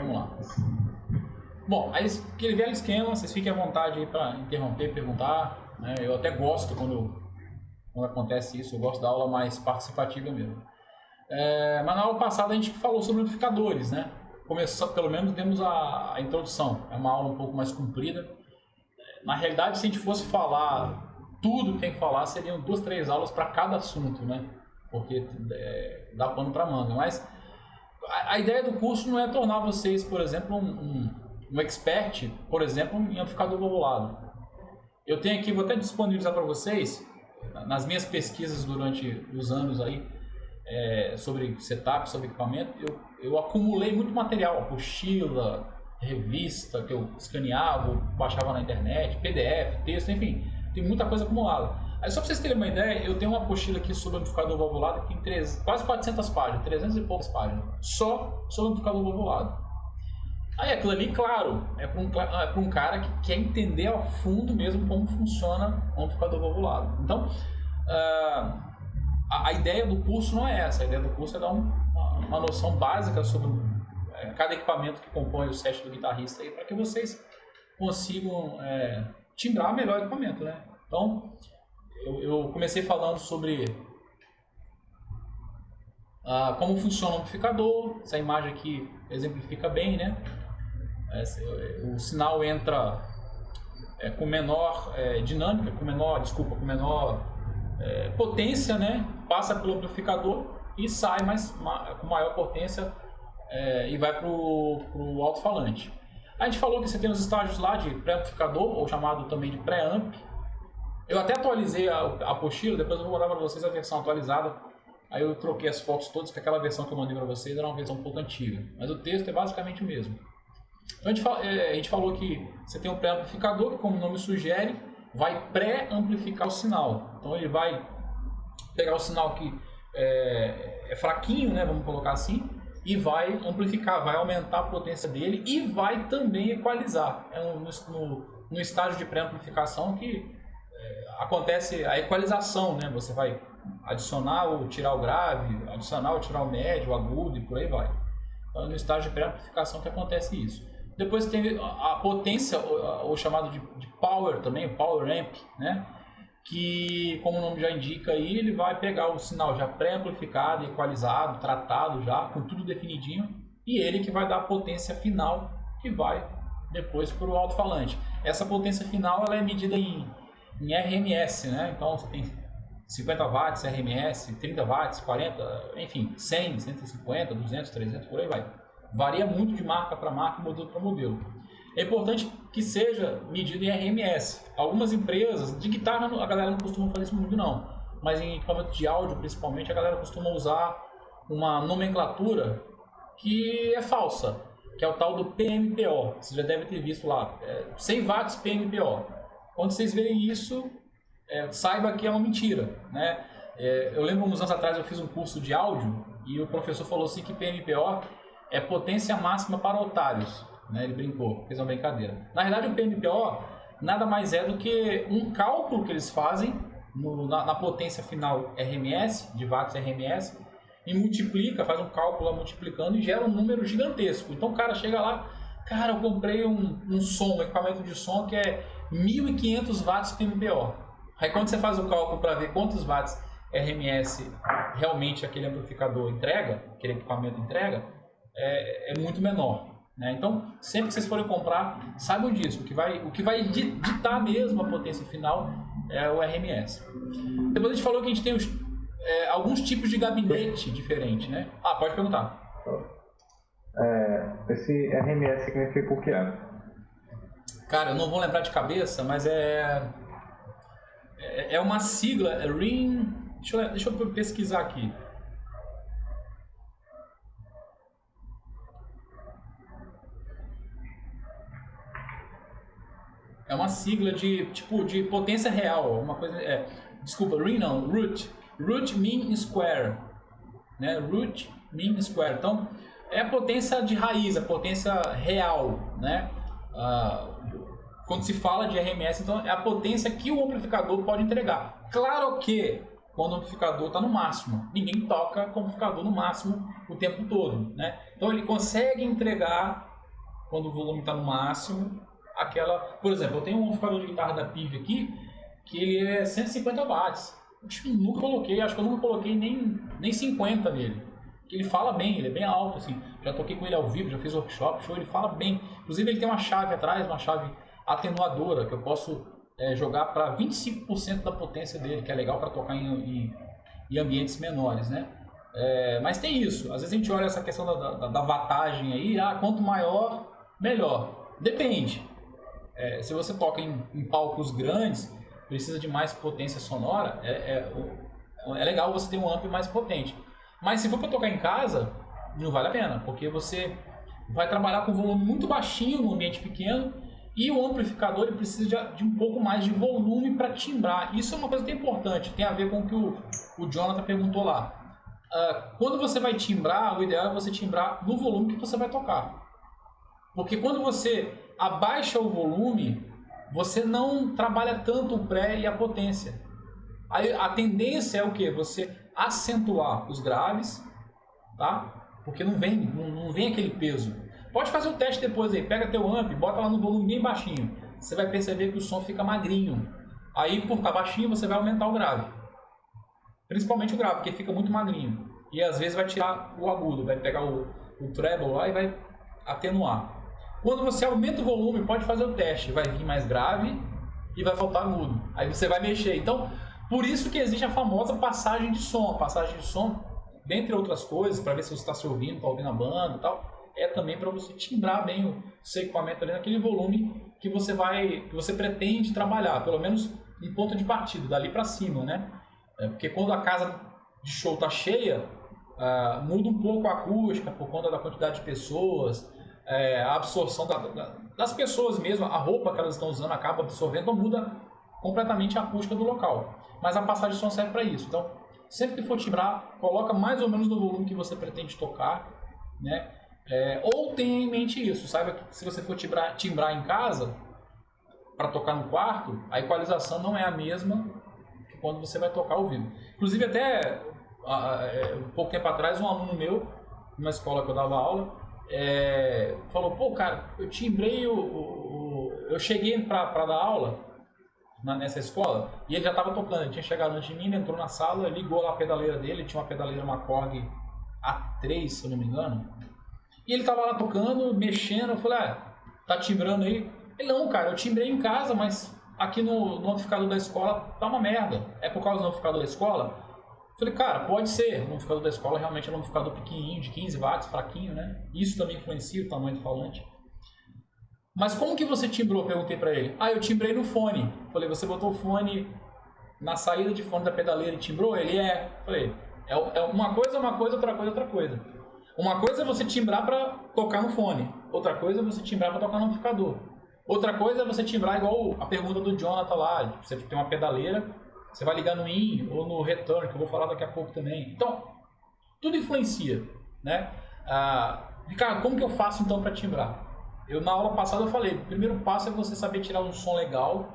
Vamos lá. Bom, aí aquele velho esquema, vocês fiquem à vontade aí para interromper, perguntar, né? Eu até gosto quando acontece isso, eu gosto da aula mais participativa mesmo. Mas na aula passada a gente falou sobre amplificadores, né? Pelo menos temos a introdução, é uma aula um pouco mais comprida. Na realidade, se a gente fosse falar tudo que tem que falar, seriam 2, 3 aulas para cada assunto, né? Porque dá pano para manga. Mas a ideia do curso não é tornar vocês, por exemplo, um expert, por exemplo, em amplificador valvulado. Eu tenho aqui, vou até disponibilizar para vocês, nas minhas pesquisas durante os anos aí, sobre setup, sobre equipamento, eu acumulei muito material, apostila, revista que eu escaneava, baixava na internet, PDF, texto, enfim, tem muita coisa acumulada. Aí só para vocês terem uma ideia, eu tenho uma apostila aqui sobre amplificador valvulado que tem quase 400 páginas, 300 e poucas páginas, só sobre amplificador valvulado. Aí aquilo ali, claro, é para um cara que quer entender a fundo mesmo como funciona o amplificador valvulado. Então, a ideia do curso não é essa, a ideia do curso é dar uma noção básica sobre cada equipamento que compõe o set do guitarrista para que vocês consigam timbrar melhor o equipamento, né? Então, eu comecei falando sobre como funciona o amplificador. Essa imagem aqui exemplifica bem, né? O sinal entra com menor dinâmica, com menor potência, né? Passa pelo amplificador e sai com maior potência e vai para o alto-falante. A gente falou que você tem os estágios lá de pré-amplificador, ou chamado também de pré-amp. Eu até atualizei a apostila, depois eu vou mandar para vocês a versão atualizada. Aí eu troquei as fotos todas, porque aquela versão que eu mandei para vocês era uma versão um pouco antiga. Mas o texto é basicamente o mesmo. Então a gente falou que você tem um pré-amplificador, que como o nome sugere, vai pré-amplificar o sinal. Então ele vai pegar o sinal que é fraquinho, né, vamos colocar assim, e vai amplificar, vai aumentar a potência dele e vai também equalizar. No estágio de pré-amplificação que acontece a equalização, né? Você vai adicionar ou tirar o grave, adicionar ou tirar o médio, o agudo e por aí vai. Então, no estágio de pré-amplificação que acontece isso. Depois tem a potência, ou chamado de power também, o power amp, né? Que, como o nome já indica aí, ele vai pegar o sinal já pré-amplificado, equalizado, tratado já, com tudo definidinho, e ele que vai dar a potência final que vai depois para o alto-falante. Essa potência final ela é medida em RMS, né? Então você tem 50 watts RMS, 30 watts, 40, enfim, 100, 150, 200, 300, por aí vai. Varia muito de marca para marca, modelo para modelo. É importante que seja medido em RMS. Algumas empresas, de guitarra a galera não costuma fazer isso muito não, mas em equipamento de áudio principalmente a galera costuma usar uma nomenclatura que é falsa, que é o tal do PMPO. Você já deve ter visto lá, 100 watts PMPO. Quando vocês verem isso, saiba que é uma mentira, né? Eu lembro uns anos atrás eu fiz um curso de áudio e o professor falou assim que PMPO é potência máxima para otários, né? Ele brincou, fez uma brincadeira. Na verdade o PMPO nada mais é do que um cálculo que eles fazem na potência final RMS, de watts RMS, e multiplica, faz um cálculo lá multiplicando e gera um número gigantesco. Então o cara chega lá, cara, eu comprei um equipamento de som que é 1500 watts PMPO. Aí quando você faz o cálculo para ver quantos watts RMS realmente aquele amplificador entrega, aquele equipamento entrega, é muito menor, né? Então, sempre que vocês forem comprar, saibam disso. O que vai ditar mesmo a potência final é o RMS. Depois a gente falou que a gente tem alguns tipos de gabinete diferentes, né? Pode perguntar. Esse RMS significa o que é? Cara, eu não vou lembrar de cabeça, mas é uma sigla, Ring... Deixa eu pesquisar aqui. É uma sigla de potência real, uma coisa. Desculpa, Ring não, Root. Root Mean Square, né? Root Mean Square. Então, é a potência de raiz, a potência real, né? Quando se fala de RMS, então é a potência que o amplificador pode entregar. Claro que quando o amplificador está no máximo, ninguém toca com o amplificador no máximo o tempo todo, né? Então ele consegue entregar quando o volume está no máximo, por exemplo, eu tenho um amplificador de guitarra da PIV aqui, que ele é 150 watts. Acho que eu nunca coloquei nem 50 nele. Ele fala bem, ele é bem alto, assim. Já toquei com ele ao vivo, já fiz workshop, show, ele fala bem. Inclusive ele tem uma chave atrás, uma chave atenuadora, que eu posso jogar para 25% da potência dele, que é legal para tocar em ambientes menores, né? Mas tem isso, às vezes a gente olha essa questão da wattagem aí, quanto maior, melhor. Depende. Se você toca em palcos grandes, precisa de mais potência sonora, é legal você ter um ampli mais potente. Mas se for para tocar em casa, não vale a pena, porque você vai trabalhar com volume muito baixinho no ambiente pequeno e o amplificador ele precisa de um pouco mais de volume para timbrar. Isso é uma coisa que é importante, tem a ver com o que o Jonathan perguntou lá. Quando você vai timbrar, o ideal é você timbrar no volume que você vai tocar. Porque quando você abaixa o volume, você não trabalha tanto o pré e a potência. Aí a tendência é o quê? Você acentuar os graves, tá? Porque não vem aquele peso. Pode fazer o teste depois aí, pega teu amp, bota lá no volume bem baixinho. Você vai perceber que o som fica magrinho. Aí por ficar baixinho você vai aumentar o grave. Principalmente o grave, porque fica muito magrinho. E às vezes vai tirar o agudo, vai pegar o treble lá e vai atenuar. Quando você aumenta o volume, pode fazer o teste. Vai vir mais grave e vai faltar agudo. Aí você vai mexer. Então, por isso que existe a famosa passagem de som. A passagem de som, dentre outras coisas, para ver se você está se ouvindo, está ouvindo a banda e tal, é também para você timbrar bem o seu equipamento ali naquele volume que você pretende trabalhar, pelo menos em ponto de partida, dali para cima, né? Porque quando a casa de show está cheia, muda um pouco a acústica por conta da quantidade de pessoas, a absorção das pessoas mesmo, a roupa que elas estão usando acaba absorvendo, então muda completamente a acústica do local. Mas a passagem de som serve para isso. Então, sempre que for timbrar, coloca mais ou menos no volume que você pretende tocar, né? Ou tenha em mente isso, saiba que se você for timbrar em casa, para tocar no quarto, a equalização não é a mesma que quando você vai tocar ao vivo. Inclusive, até um pouco tempo atrás, um aluno meu, numa escola que eu dava aula, falou, pô, cara, eu timbrei, eu cheguei para dar aula nessa escola e ele já estava tocando, ele tinha chegado antes de mim, ele entrou na sala, ligou lá a pedaleira dele, tinha uma pedaleira, uma Korg A3, se eu não me engano, e ele estava lá tocando, mexendo, eu falei, tá timbrando aí? Ele, não, cara, eu timbrei em casa, mas aqui no amplificador da escola tá uma merda, é por causa do amplificador da escola? Eu falei, cara, pode ser, o amplificador da escola realmente é um amplificador pequenininho, de 15 watts, fraquinho, né? Isso também influencia o tamanho do falante. Mas como que você timbrou? Perguntei pra ele. Eu timbrei no fone. Falei, você botou o fone na saída de fone da pedaleira e timbrou? Ele Falei, uma coisa, outra coisa, outra coisa. Uma coisa é você timbrar para tocar no fone. Outra coisa é você timbrar para tocar no amplificador. Outra coisa é você timbrar igual a pergunta do Jonathan lá. Você tem uma pedaleira, você vai ligar no in ou no return, que eu vou falar daqui a pouco também. Então, tudo influencia, né? Ricardo, como que eu faço então para timbrar? Na aula passada eu falei, o primeiro passo é você saber tirar um som legal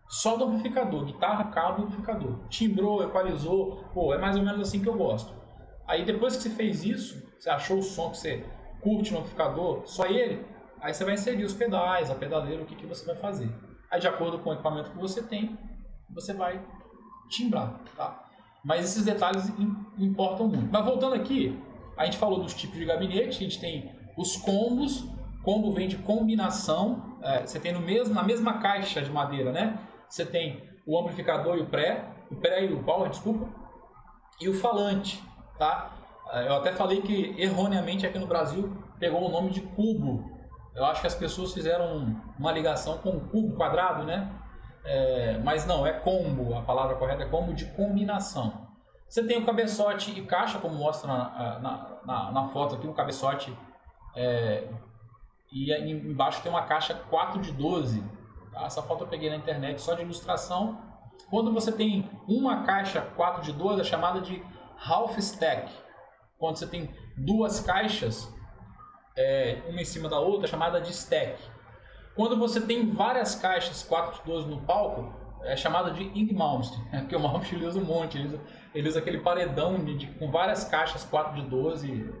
só do amplificador, guitarra, cabo e amplificador. Timbrou, equalizou, é mais ou menos assim que eu gosto. Aí depois que você fez isso, você achou o som que você curte no amplificador, só ele, aí você vai inserir os pedais, a pedaleira, o que você vai fazer. Aí de acordo com o equipamento que você tem, você vai timbrar, tá? Mas esses detalhes importam muito. Mas voltando aqui, a gente falou dos tipos de gabinete, a gente tem os combos. Combo vem de combinação, você tem na mesma caixa de madeira, né? Você tem o amplificador e o pré e o power, desculpa, e o falante, tá? Eu até falei que erroneamente aqui no Brasil pegou o nome de cubo. Eu acho que as pessoas fizeram uma ligação com cubo quadrado, né? Mas não, é combo, a palavra correta é combo de combinação. Você tem o cabeçote e caixa, como mostra na foto aqui, um cabeçote e embaixo tem uma caixa 4 de 12. Tá? Essa foto eu peguei na internet só de ilustração. Quando você tem uma caixa 4 de 12 é chamada de half stack. Quando você tem duas caixas, uma em cima da outra, é chamada de stack. Quando você tem várias caixas 4 de 12 no palco, é chamada de in-mount, porque o mount ele usa um monte, ele usa aquele paredão com várias caixas 4 de 12,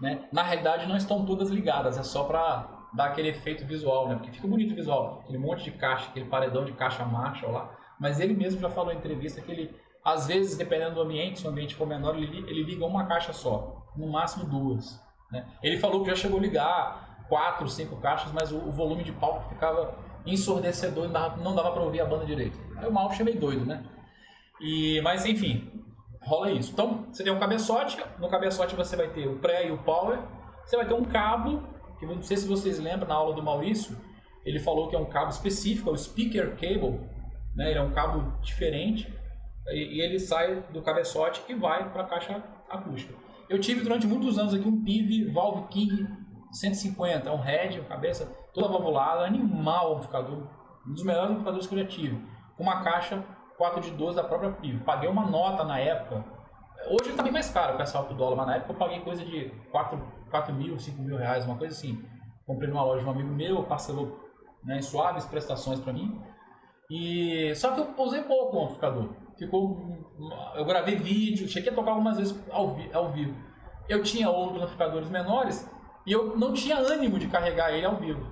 né? Na realidade não estão todas ligadas, é só para dar aquele efeito visual, né? Porque fica bonito o visual, aquele monte de caixa, aquele paredão de caixa Marshall lá. Mas ele mesmo já falou em entrevista que ele, às vezes, dependendo do ambiente, se o ambiente for menor, ele liga uma caixa só, no máximo 2. Né? Ele falou que já chegou a ligar 4, 5 caixas, mas o volume de palco ficava ensurdecedor, não dava para ouvir a banda direito. Aí o Malfi é meio doido, né? Mas enfim, rola isso. Então, você tem um cabeçote, no cabeçote você vai ter o pré e o power, você vai ter um cabo, que eu não sei se vocês lembram, na aula do Maurício, ele falou que é um cabo específico, é o speaker cable, né? Ele é um cabo diferente, e ele sai do cabeçote e vai para a caixa acústica. Eu tive durante muitos anos aqui um PIV Valve King 150, um head, uma cabeça toda valvulada, animal amplificador, um dos melhores amplificadores que eu já tive, com uma caixa 4 de 12 da própria PIV. Paguei uma nota na época, hoje está bem mais caro com essa alta do dólar, mas na época eu paguei coisa de 4 mil, 5 mil reais, uma coisa assim. Comprei numa loja de um amigo meu, parcelou, né, em suaves prestações para mim. Só que eu usei pouco o amplificador. Eu gravei vídeo, cheguei a tocar algumas vezes ao vivo. Eu tinha outros amplificadores menores e eu não tinha ânimo de carregar ele ao vivo,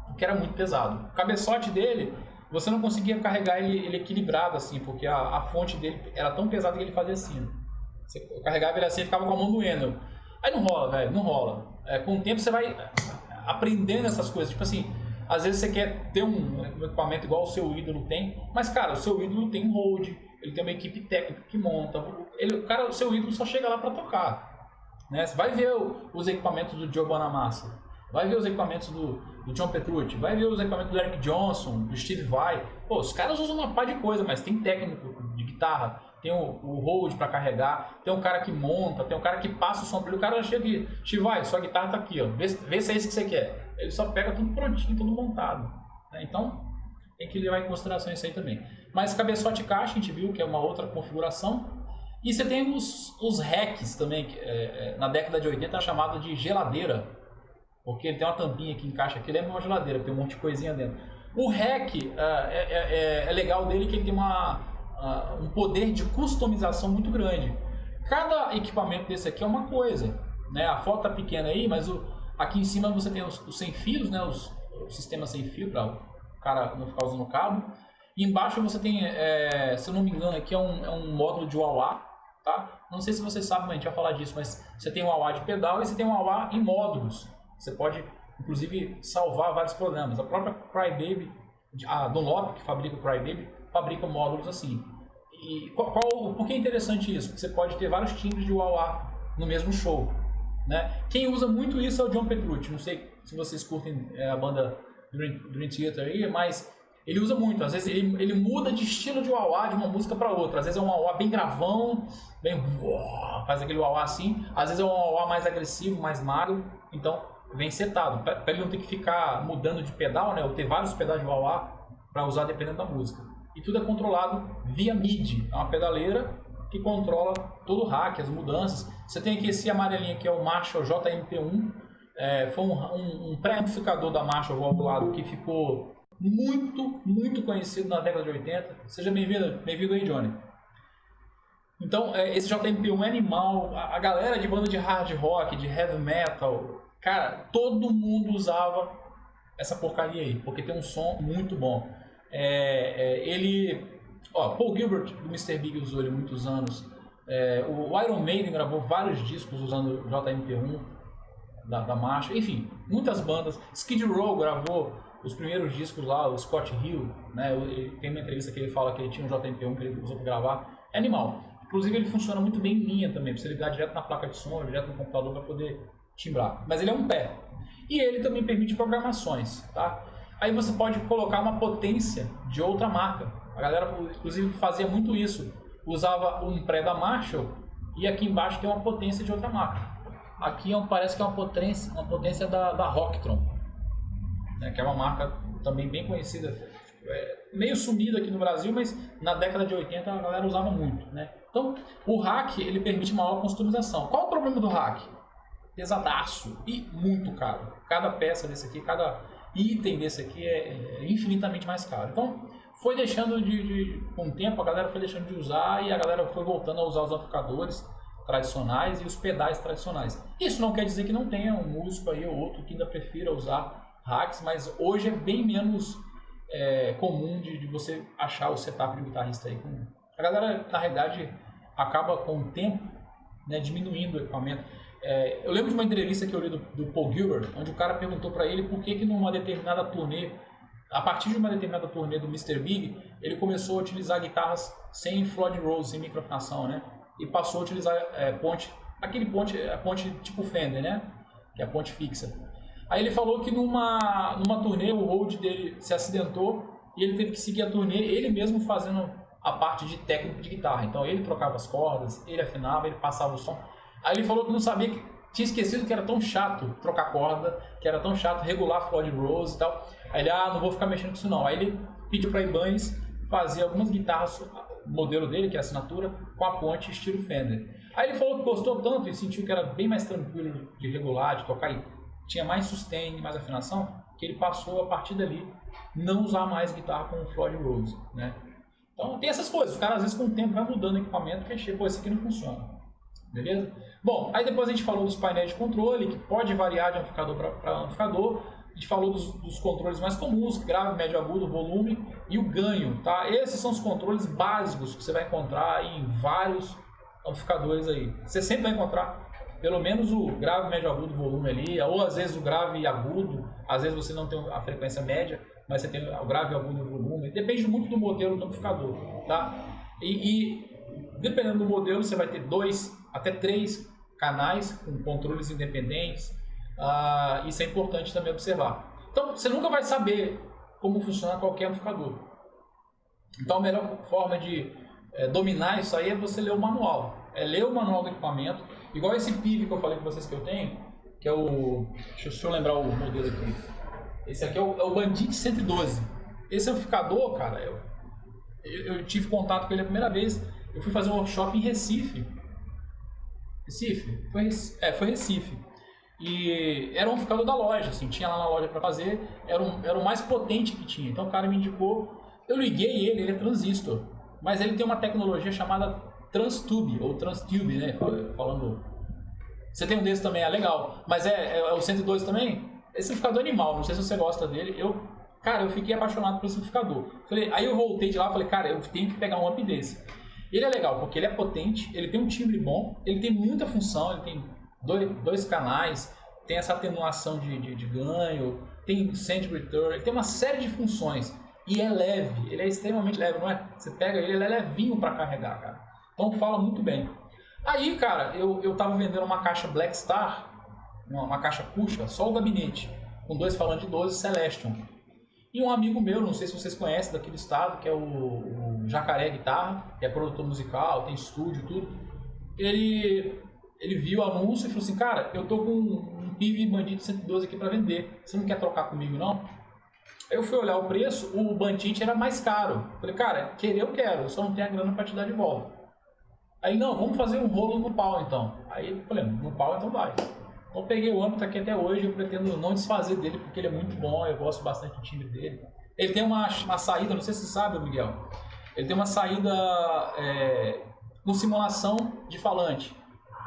porque era muito pesado. O cabeçote dele, você não conseguia carregar ele equilibrado assim, porque a fonte dele era tão pesada que ele fazia assim. Você carregava ele assim e ficava com a mão doendo. Aí não rola, velho, não rola. Com o tempo você vai aprendendo essas coisas, tipo assim. Às vezes você quer ter um equipamento igual o seu ídolo tem, mas cara, o seu ídolo tem um hold, ele tem uma equipe técnica que monta, o seu ídolo só chega lá para tocar, né? Você vai ver os equipamentos do Joe Bonamassa, vai ver os equipamentos do John Petrucci, vai ver os equipamentos do Eric Johnson, do Steve Vai. Pô, os caras usam uma par de coisa, mas tem técnico de guitarra, tem o hold para carregar, tem um cara que monta, tem um cara que passa o som. O cara chega e Steve Vai, sua guitarra tá aqui, ó, vê se é isso que você quer. Ele só pega tudo prontinho, tudo montado, né? Então tem que levar em consideração isso aí também. Mas cabeçote e caixa a gente viu que é uma outra configuração. E você tem os racks também, que, na década de 80 é chamado de geladeira, porque ele tem uma tampinha que encaixa aqui, lembra uma geladeira, tem um monte de coisinha dentro. O rack é legal dele que ele tem um poder de customização muito grande. Cada equipamento desse aqui é uma coisa, né? A foto tá pequena aí, mas aqui em cima você tem os sem fios, né? O sistema sem fio para o cara não ficar usando cabo. E embaixo você tem, se eu não me engano, aqui é um módulo de wah-wah, tá? Não sei se vocês sabem, mas a gente vai falar disso, mas você tem um wah-wah de pedal e você tem um wah-wah em módulos. Você pode, inclusive, salvar vários programas. A própria Crybaby, a Dunlop, que fabrica o Crybaby, fabrica módulos assim. E por que é interessante isso? Porque você pode ter vários timbres de wah-wah no mesmo show, né? Quem usa muito isso é o John Petrucci. Não sei se vocês curtem a banda Dream Theater aí, mas ele usa muito. Às vezes ele muda de estilo de wah-wah de uma música para outra. Às vezes é um wah-wah bem gravão, bem faz aquele wah-wah assim. Às vezes é um wah-wah mais agressivo, mais magro. Então vem setado, para ele não ter que ficar mudando de pedal, né? Ou ter vários pedais de wah-wah para usar dependendo da música. E tudo é controlado via MIDI. É uma pedaleira que controla todo o rack, as mudanças. Você tem aqui esse amarelinho que é o Marshall JMP1. Foi um pré-amplificador da Marshall valvulado que ficou muito conhecido na década de 80. Seja bem-vindo aí, Johnny. Então, esse JMP1 é animal. A galera de banda de hard rock, de heavy metal, cara, todo mundo usava essa porcaria aí, porque tem um som muito bom. Paul Gilbert do Mr. Big usou ele muitos anos. O Iron Maiden gravou vários discos usando o JMP1 da Marshall. Enfim, muitas bandas. Skid Row gravou os primeiros discos lá, o Scott Hill, né? Tem uma entrevista que ele fala que ele tinha um JMP1 que ele usou para gravar. É animal. Inclusive ele funciona muito bem em linha também, para você ligar direto na placa de som, direto no computador para poder timbrar. Mas ele é um pé. E ele também permite programações, tá? Aí você pode colocar uma potência de outra marca. A galera, inclusive, fazia muito isso. Usava um pré da Marshall e aqui embaixo tem uma potência de outra marca. Aqui parece que é uma potência da Rocktron, né, que é uma marca também bem conhecida, meio sumida aqui no Brasil, mas na década de 80 a galera usava muito, né? Então, o rack ele permite maior customização. Qual é o problema do rack? Pesadaço e muito caro. Cada peça desse aqui, cada item desse aqui é infinitamente mais caro. Então, foi deixando com o tempo, a galera foi deixando de usar e a galera foi voltando a usar os amplificadores. tradicionais e os pedais tradicionais. Isso não quer dizer que não tenha um músico aí ou outro que ainda prefira usar hacks, mas hoje é bem menos comum de você achar o setup de guitarrista aí. A galera, na realidade, acaba com o tempo, né, diminuindo o equipamento. Eu lembro de uma entrevista que eu li do Paul Gilbert, onde o cara perguntou para ele por que numa determinada turnê, a partir de uma determinada turnê do Mr. Big, ele começou a utilizar guitarras sem Floyd Rose, sem microafinação, né? E passou a utilizar a ponte tipo Fender, né? Que é a ponte fixa. Aí ele falou que numa turnê o Rode dele se acidentou e ele teve que seguir a turnê ele mesmo fazendo a parte de técnico de guitarra. Então ele trocava as cordas, ele afinava, ele passava o som. Aí ele falou que não sabia, que tinha esquecido que era tão chato trocar corda, que era tão chato regular Floyd Rose e tal. Aí ele, não vou ficar mexendo com isso não. Aí ele pediu para a Ibanez fazer algumas guitarras, o modelo dele, que é a assinatura, com a ponte estilo Fender. Aí ele falou que gostou tanto e sentiu que era bem mais tranquilo de regular, de tocar, e tinha mais sustain, mais afinação, que ele passou a partir dali não usar mais guitarra com Floyd Rose, né? Então tem essas coisas, o cara às vezes com o tempo vai mudando o equipamento, que pô, esse aqui não funciona, beleza? Bom, aí depois a gente falou dos painéis de controle, que pode variar de amplificador para amplificador. A gente falou dos controles mais comuns, grave, médio, agudo, volume e o ganho, tá? Esses são os controles básicos que você vai encontrar em vários amplificadores aí. Você sempre vai encontrar pelo menos o grave, médio, agudo, volume ali, ou às vezes o grave e agudo, às vezes você não tem a frequência média, mas você tem o grave, agudo e o volume. Depende muito do modelo do amplificador, tá? E dependendo do modelo, você vai ter 2 até 3 canais com controles independentes. Isso é importante também observar. Então, você nunca vai saber como funciona qualquer amplificador. Então, a melhor forma de dominar isso aí é você ler o manual. Ler o manual do equipamento. Igual esse PIV que eu falei com vocês que eu tenho, que é o... Deixa eu lembrar o modelo aqui. Esse aqui é o Bandit 112. Esse amplificador, cara, eu tive contato com ele a primeira vez. Eu fui fazer um workshop em Recife. Recife? Foi Recife. E era um amplificador da loja, assim, tinha lá na loja para fazer, era o mais potente que tinha. Então o cara me indicou, eu liguei ele é transistor, mas ele tem uma tecnologia chamada Transtube, ou Transtube, né, falando. Você tem um desses também, legal, mas é o 112 também? Esse amplificador é animal, não sei se você gosta dele, eu fiquei apaixonado por esse amplificador. Aí eu voltei de lá e falei, cara, eu tenho que pegar um amp desse. Ele é legal, porque ele é potente, ele tem um timbre bom, ele tem muita função, ele tem dois canais, tem essa atenuação de ganho, tem send return, ele tem uma série de funções e é leve, ele é extremamente leve, não é? Você pega ele é levinho para carregar, cara. Então fala muito bem. Aí, cara, eu tava vendendo uma caixa Black Star, uma caixa acústica, só o gabinete, com 2 falantes de 12 Celestion. E um amigo meu, não sei se vocês conhecem daqui do estado, que é o Jacaré Guitarra, que é produtor musical, tem estúdio, tudo. Ele viu o anúncio e falou assim, cara, eu tô com um PIV Bandit 112 aqui para vender, você não quer trocar comigo não? Aí eu fui olhar o preço, o Bandit era mais caro. Falei, cara, querer eu quero, eu só não tenho a grana para te dar de volta. Aí, não, vamos fazer um rolo no pau então. Aí eu falei, no pau então vai. Então eu peguei o amp, tá aqui até hoje, eu pretendo não desfazer dele porque ele é muito bom, eu gosto bastante do timbre dele. Ele tem uma saída, não sei se você sabe, Miguel, ele tem uma saída com simulação de falante,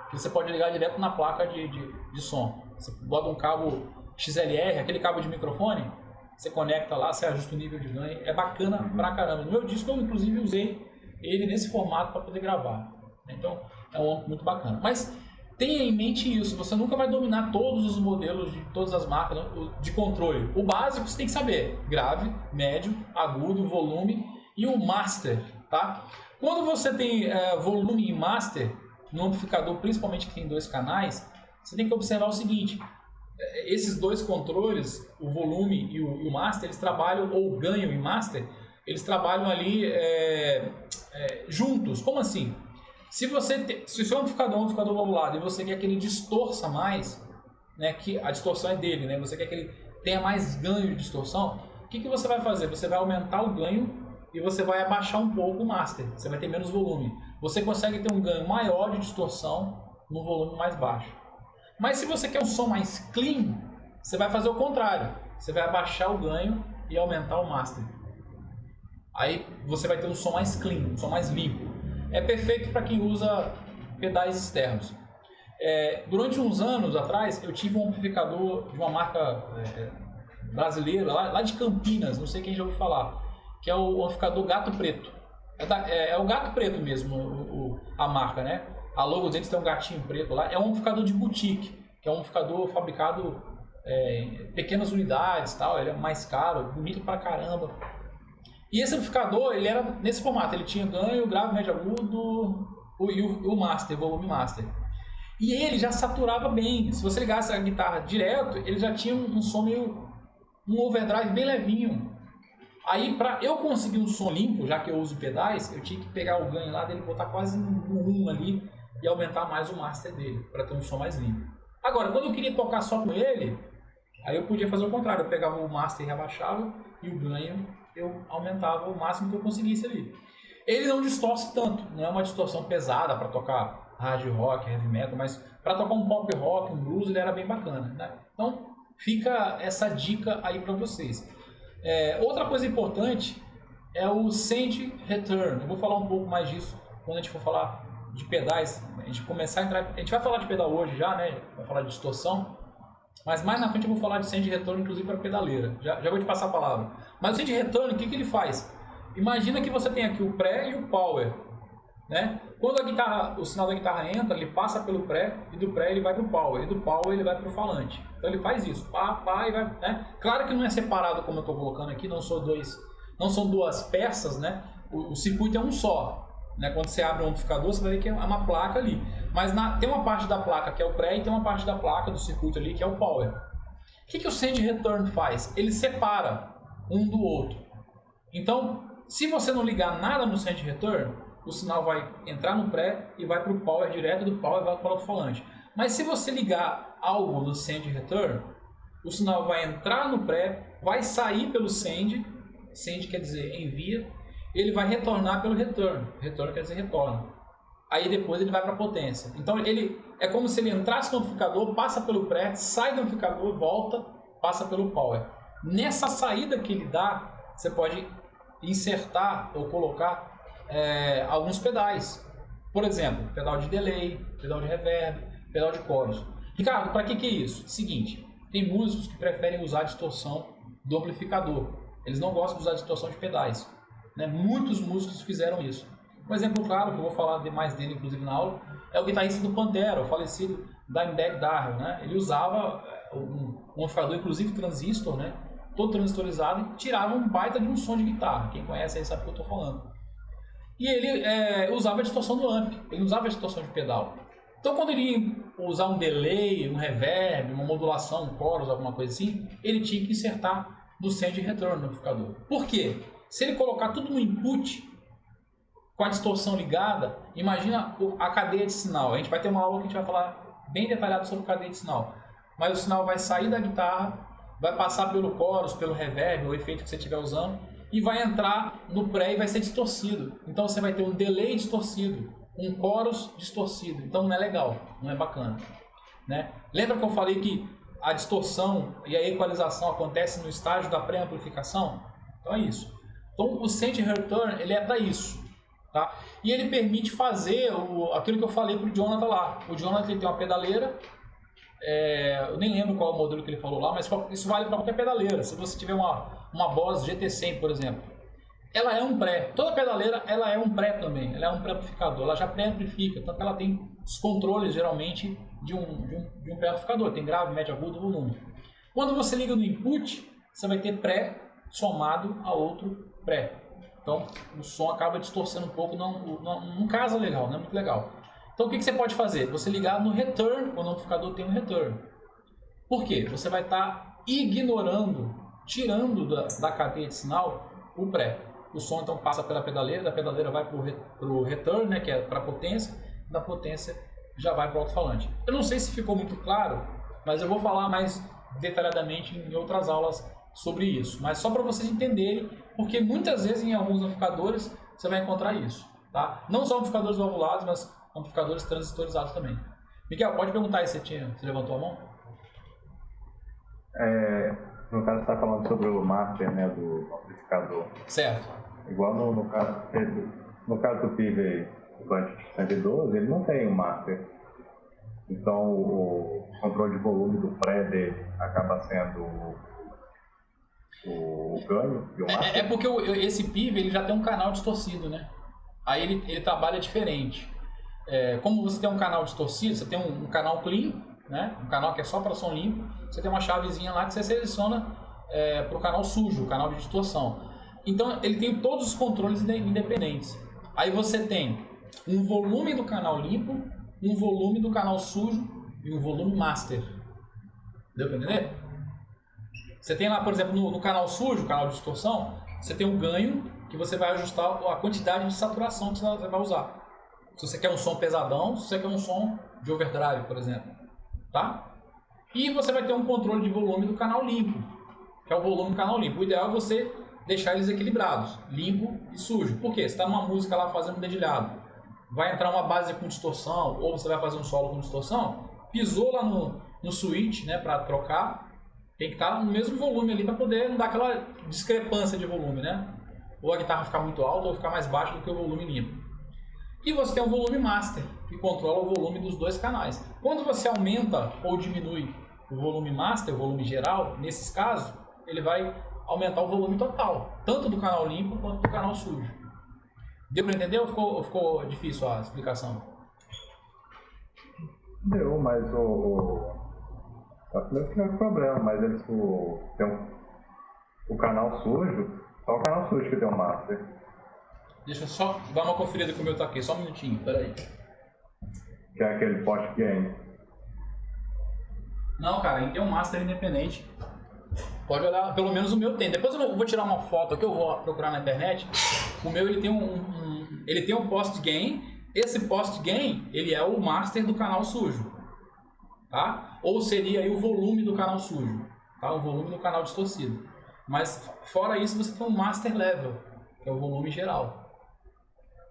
que você pode ligar direto na placa de som. Você bota um cabo XLR, aquele cabo de microfone, você conecta lá, você ajusta o nível de ganho, é bacana pra caramba. No meu disco eu inclusive usei ele nesse formato para poder gravar. Então é um amp muito bacana. Mas tenha em mente isso, você nunca vai dominar todos os modelos de todas as marcas de controle. O básico você tem que saber, grave, médio, agudo, volume e o master, tá? Quando você tem volume e master no amplificador, principalmente que tem 2 canais, você tem que observar o seguinte, esses 2 controles, o volume e o master, eles trabalham, ou o ganho e master, eles trabalham ali juntos. Como assim? Se o seu amplificador é um amplificador valvulado e você quer que ele distorça mais, né, que a distorção é dele, né, você quer que ele tenha mais ganho de distorção, o que você vai fazer? Você vai aumentar o ganho e você vai abaixar um pouco o master, você vai ter menos volume. Você consegue ter um ganho maior de distorção no volume mais baixo. Mas se você quer um som mais clean, você vai fazer o contrário. Você vai abaixar o ganho e aumentar o master. Aí você vai ter um som mais clean, um som mais limpo. É perfeito para quem usa pedais externos. Durante uns anos atrás, eu tive um amplificador de uma marca brasileira, lá de Campinas, não sei quem já ouviu falar, que é o amplificador Gato Preto. É o Gato Preto mesmo, a marca, né? A logo deles tem um gatinho preto lá. É um amplificador de boutique, que é um amplificador fabricado em pequenas unidades, tal. Ele é mais caro, bonito pra caramba. E esse amplificador, ele era nesse formato, ele tinha ganho, grave, médio, agudo e o master, volume master. E ele já saturava bem. Se você ligasse a guitarra direto, ele já tinha um som meio... um overdrive bem levinho. Aí, para eu conseguir um som limpo, já que eu uso pedais, eu tinha que pegar o ganho lá dele, botar quase no 1 ali e aumentar mais o master dele, para ter um som mais limpo. Agora, quando eu queria tocar só com ele, aí eu podia fazer o contrário. Eu pegava o master e rebaixava, e o ganho eu aumentava o máximo que eu conseguisse ali. Ele não distorce tanto, não é uma distorção pesada para tocar hard rock, heavy metal, mas para tocar um pop rock, um blues, ele era bem bacana, né? Então fica essa dica aí para vocês. Outra coisa importante é o Send Return. Eu vou falar um pouco mais disso quando a gente for falar de pedais. A gente começar a entrar, a gente vai falar de pedal hoje já, né? Vai falar de distorção, mas mais na frente eu vou falar de Send Return, inclusive para pedaleira. Já vou te passar a palavra. Mas o Send Return, o que ele faz? Imagina que você tem aqui o pré e o power, né? Quando o sinal da guitarra entra, ele passa pelo pré, e do pré ele vai para o power, e do power ele vai para o falante. Então ele faz isso, pá, e vai, né? Claro que não é separado como eu estou colocando aqui, não são duas peças, né? O circuito é um só, né? Quando você abre o amplificador, você vai ver que é uma placa ali. Mas tem uma parte da placa que é o pré e tem uma parte da placa do circuito ali que é o power. O que o Send Return faz? Ele separa um do outro. Então, se você não ligar nada no Send Return, o sinal vai entrar no pré e vai para o power direto, do power vai para o alto-falante. Mas se você ligar algo no Send Return, o sinal vai entrar no pré, vai sair pelo Send quer dizer envia, ele vai retornar pelo Return, Return quer dizer retorna. Aí depois ele vai para a potência. Então ele é como se ele entrasse no amplificador, passa pelo pré, sai do amplificador, volta, passa pelo power. Nessa saída que ele dá, você pode insertar ou colocar alguns pedais. Por exemplo, pedal de delay, pedal de reverb, pedal de coros. Ricardo, para que é isso? Seguinte, tem músicos que preferem usar a distorção do amplificador. Eles não gostam de usar a distorção de pedais, né? Muitos músicos fizeram isso. Um exemplo claro, que eu vou falar mais dele inclusive na aula, é o guitarrista do Pantera, o falecido Dimebag Darrell, né? Ele usava um amplificador, inclusive transistor, né? Todo transistorizado, e tirava um baita de um som de guitarra. Quem conhece aí sabe o que eu estou falando. E ele usava a distorção do amp, ele não usava a distorção de pedal. Então quando ele ia usar um delay, um reverb, uma modulação, um chorus, alguma coisa assim, ele tinha que insertar no Send Return no amplificador. Por quê? Se ele colocar tudo no input, com a distorção ligada, imagina a cadeia de sinal. A gente vai ter uma aula que a gente vai falar bem detalhado sobre cadeia de sinal. Mas o sinal vai sair da guitarra, vai passar pelo chorus, pelo reverb, o efeito que você estiver usando, e vai entrar no pré e vai ser distorcido. Então você vai ter um delay distorcido, um chorus distorcido. Então não é legal, não é bacana, né? Lembra que eu falei que a distorção e a equalização acontece no estágio da pré-amplificação? Então é isso. Então o Send Return ele é para isso, tá? E ele permite fazer aquilo que eu falei para o Jonathan lá. O Jonathan ele tem uma pedaleira. Eu nem lembro qual é o modelo que ele falou lá, mas isso vale para qualquer pedaleira. Se você tiver uma Boss GT100, por exemplo, ela é um pré. Toda pedaleira ela é um pré também. Ela é um pré-amplificador. Ela já pré-amplifica, tanto que ela tem os controles geralmente de um pré-amplificador. Tem grave, médio, agudo, volume. Quando você liga no input, você vai ter pré somado a outro pré. Então o som acaba distorcendo um pouco, não casa legal, não é muito legal. Então o que você pode fazer? Você ligar no return, quando o amplificador tem um return. Por quê? Você vai estar ignorando, tirando da cadeia de sinal o pré. O som então passa pela pedaleira, da pedaleira vai para o return, né, que é para a potência, da potência já vai para o alto-falante. Eu não sei se ficou muito claro, mas eu vou falar mais detalhadamente em outras aulas sobre isso. Mas só para vocês entenderem, porque muitas vezes em alguns amplificadores você vai encontrar isso. Tá? Não só amplificadores valvulados, mas amplificadores transistorizados também. Miguel, pode perguntar aí se você levantou a mão? No caso, você está falando sobre o master, né, do amplificador. Certo. Igual no caso do PIV aí. plant 112, ele não tem um master. Então o controle de volume do pré dele acaba sendo o ganho e o master. É porque esse PIV ele já tem um canal distorcido, né? Aí ele trabalha diferente. Como você tem um canal distorcido, você tem um canal clean, né? Um canal que é só para som limpo, você tem uma chavezinha lá que você seleciona para o canal sujo, o canal de distorção. Então ele tem todos os controles independentes. Aí você tem um volume do canal limpo, um volume do canal sujo e um volume master. Deu para entender? Você tem lá, por exemplo, no canal sujo, canal de distorção, você tem um ganho que você vai ajustar a quantidade de saturação que você vai usar. Se você quer um som pesadão, se você quer um som de overdrive, por exemplo. Tá? E você vai ter um controle de volume do canal limpo, que é o volume do canal limpo. O ideal é você deixar eles equilibrados, limpo e sujo. Por quê? Você está numa música lá fazendo um dedilhado, vai entrar uma base com distorção, ou você vai fazer um solo com distorção, pisou lá no switch, né, para trocar, tem que estar no mesmo volume ali para poder não dar aquela discrepância de volume, né? Ou a guitarra ficar muito alta ou ficar mais baixa do que o volume limpo. E você tem um volume master, que controla o volume dos dois canais. Quando você aumenta ou diminui o volume master, o volume geral, nesses casos, ele vai aumentar o volume total, tanto do canal limpo quanto do canal sujo. Deu para entender ou ficou difícil a explicação? Deu, mas não tem problema, mas eles tem o canal sujo, só o canal sujo que tem um master. Deixa eu só dar uma conferida com o meu tá aqui, só um minutinho, peraí. Que é aquele post gain. Não, cara, ele tem um master independente. Pode olhar, pelo menos o meu tem. Depois eu vou tirar uma foto aqui, eu vou procurar na internet. O meu ele tem um post gain. Esse post gain, ele é o master do canal sujo, tá? Ou seria aí o volume do canal sujo, tá? O volume do canal distorcido. Mas fora isso, você tem um master level, que é o volume geral.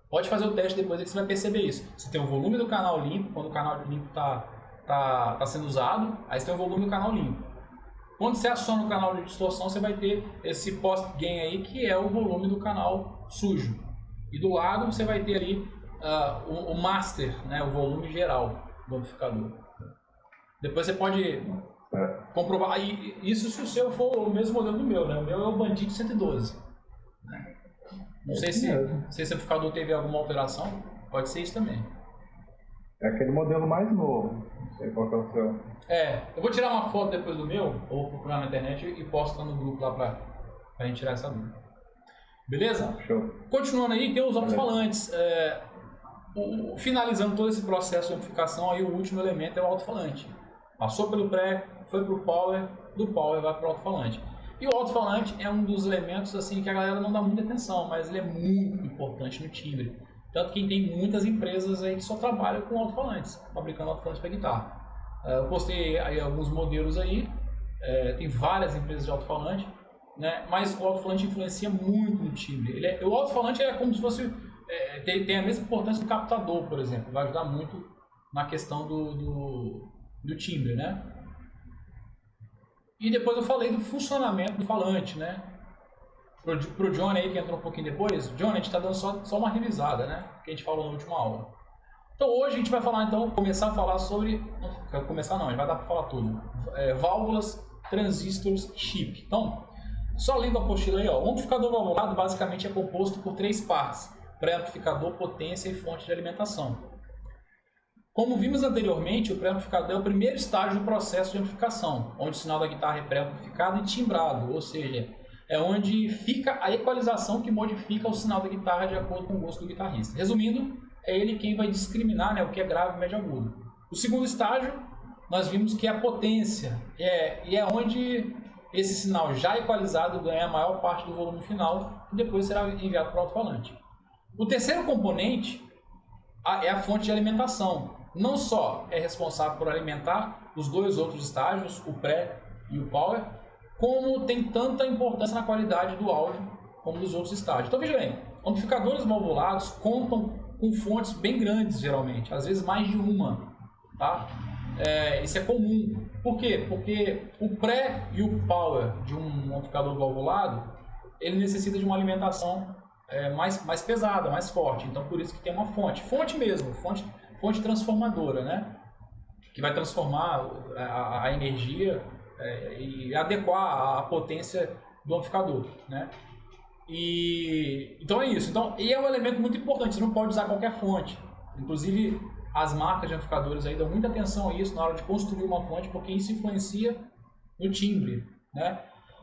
Pode fazer o teste depois que você vai perceber isso. Você tem o volume do canal limpo, quando o canal limpo tá sendo usado, aí você tem o volume do canal limpo. Quando você aciona o canal de distorção, você vai ter esse post gain aí, que é o volume do canal sujo. E do lado você vai ter ali o master, né, o volume geral do amplificador. Depois você pode comprovar. E isso se o seu for o mesmo modelo do meu, né? O meu é o Bandit 112. Né? Não sei se esse amplificador teve alguma alteração, pode ser isso também. É aquele modelo mais novo, não sei qual que é o seu. Eu vou tirar uma foto depois do meu, ou procurar na internet e posto no grupo lá pra gente tirar essa dúvida. Beleza? Show. Continuando aí, tem os alto-falantes. Finalizando todo esse processo de amplificação, aí o último elemento é o alto-falante. Passou pelo pré, foi pro power, do power vai pro alto-falante. E o alto-falante é um dos elementos assim que a galera não dá muita atenção, mas ele é muito importante no timbre. Tanto que tem muitas empresas aí que só trabalham com alto-falantes, fabricando alto-falantes para guitarra. Eu postei aí alguns modelos aí, tem várias empresas de alto-falante, né? Mas o alto-falante influencia muito no timbre. O alto-falante é como se fosse, tem a mesma importância do captador, por exemplo, vai ajudar muito na questão do timbre, né? E depois eu falei do funcionamento do falante, né? Pro Johnny aí que entrou um pouquinho depois, Johnny, a gente está dando só uma revisada, né? Que a gente falou na última aula. Então hoje a gente vai falar, começar a falar sobre... Não, começar não, a gente vai dar para falar tudo. Válvulas, transistores, chip. Então, só lendo a apostila aí, ó. O amplificador valvulado basicamente é composto por 3 partes. Pré-amplificador, potência e fonte de alimentação. Como vimos anteriormente, o pré-amplificador é o primeiro estágio do processo de amplificação, onde o sinal da guitarra é pré-amplificado e timbrado, ou seja, é onde fica a equalização que modifica o sinal da guitarra de acordo com o gosto do guitarrista. Resumindo, é ele quem vai discriminar, né, o que é grave e médio agudo. O segundo estágio, nós vimos que é a potência, e é onde esse sinal já equalizado ganha a maior parte do volume final, e depois será enviado para o alto-falante. O terceiro componente é a fonte de alimentação. Não só é responsável por alimentar os dois outros estágios, o pré e o power, como tem tanta importância na qualidade do áudio como dos outros estágios. Então veja bem, amplificadores valvulados contam com fontes bem grandes geralmente, às vezes mais de uma, tá? Isso é comum. Por quê? Porque o pré e o power de um amplificador valvulado, ele necessita de uma alimentação mais pesada, mais forte. Então por isso que tem uma fonte mesmo, fonte transformadora, né? Que vai transformar a energia e adequar a potência do amplificador, né? Então é isso. E é um elemento muito importante, você não pode usar qualquer fonte. Inclusive, as marcas de amplificadores aí dão muita atenção a isso na hora de construir uma fonte, porque isso influencia no timbre, né?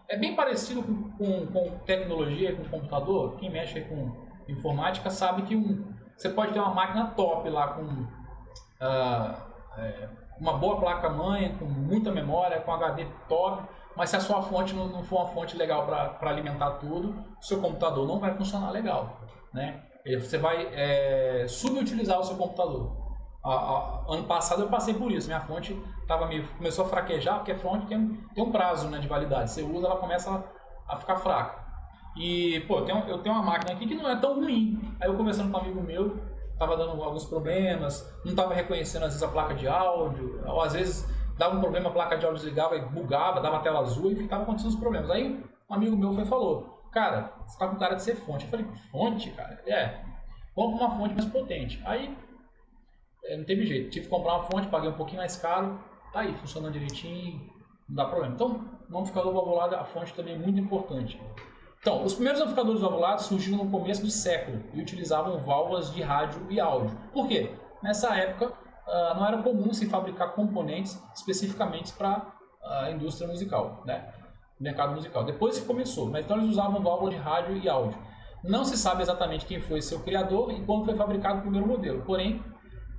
É bem parecido com tecnologia, com computador. Quem mexe aí com informática sabe que você pode ter uma máquina top lá com uma boa placa-mãe, com muita memória, com HD top, mas se a sua fonte não for uma fonte legal para alimentar tudo, o seu computador não vai funcionar legal, né? Você vai subutilizar o seu computador. Ano passado eu passei por isso, minha fonte começou a fraquejar, porque a fonte tem um prazo, né, de validade. Você usa, ela começa a ficar fraca. E, pô, eu tenho uma máquina aqui que não é tão ruim. Aí eu conversando com um amigo meu, tava dando alguns problemas, não estava reconhecendo às vezes a placa de áudio, ou às vezes dava um problema, a placa de áudio desligava e bugava, dava tela azul e ficava acontecendo os problemas. Aí um amigo meu falou, cara, você tá com cara de ser fonte. Eu falei, fonte, cara? Vamos pra uma fonte mais potente. Aí não teve jeito, tive que comprar uma fonte, paguei um pouquinho mais caro, tá aí, funcionando direitinho, não dá problema. Então, no amplificador valvulado, a fonte também é muito importante. Então, os primeiros amplificadores valvulados surgiram no começo do século e utilizavam válvulas de rádio e áudio. Por quê? Nessa época, não era comum se fabricar componentes especificamente para a indústria musical, né? Mercado musical. Depois que começou, mas então eles usavam válvula de rádio e áudio. Não se sabe exatamente quem foi seu criador e quando foi fabricado o primeiro modelo. Porém,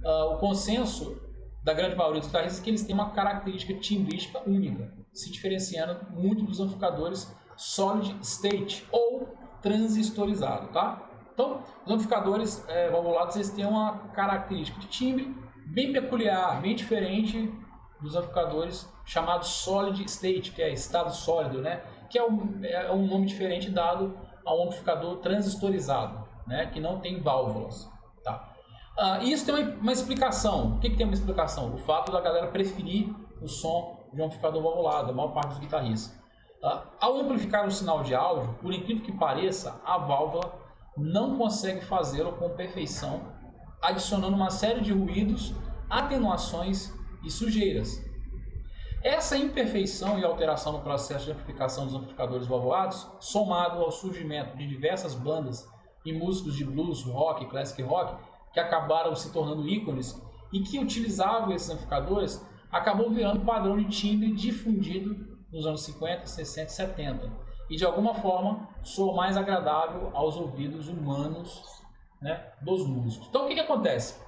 o consenso da grande maioria dos guitarristas é que eles têm uma característica timbrística única, se diferenciando muito dos amplificadores solid state ou transistorizados, tá? Então, os amplificadores valvulados eles têm uma característica de timbre bem peculiar, bem diferente dos amplificadores chamados solid state, que é estado sólido, né? Que é um nome diferente dado a um amplificador transistorizado, né? Que não tem válvulas, tá? Isso tem uma explicação. O que tem uma explicação? O fato da galera preferir o som de um amplificador valvulado, a maior parte dos guitarristas. Ao amplificar o sinal de áudio, por incrível que pareça, a válvula não consegue fazê-lo com perfeição, adicionando uma série de ruídos, atenuações e sujeiras. Essa imperfeição e alteração no processo de amplificação dos amplificadores valvulados, somado ao surgimento de diversas bandas e músicos de blues, rock, classic rock, que acabaram se tornando ícones e que utilizavam esses amplificadores, acabou virando padrão de timbre difundido nos anos 50, 60 e 70. E de alguma forma soa mais agradável aos ouvidos humanos, né, dos músicos. Então o que acontece?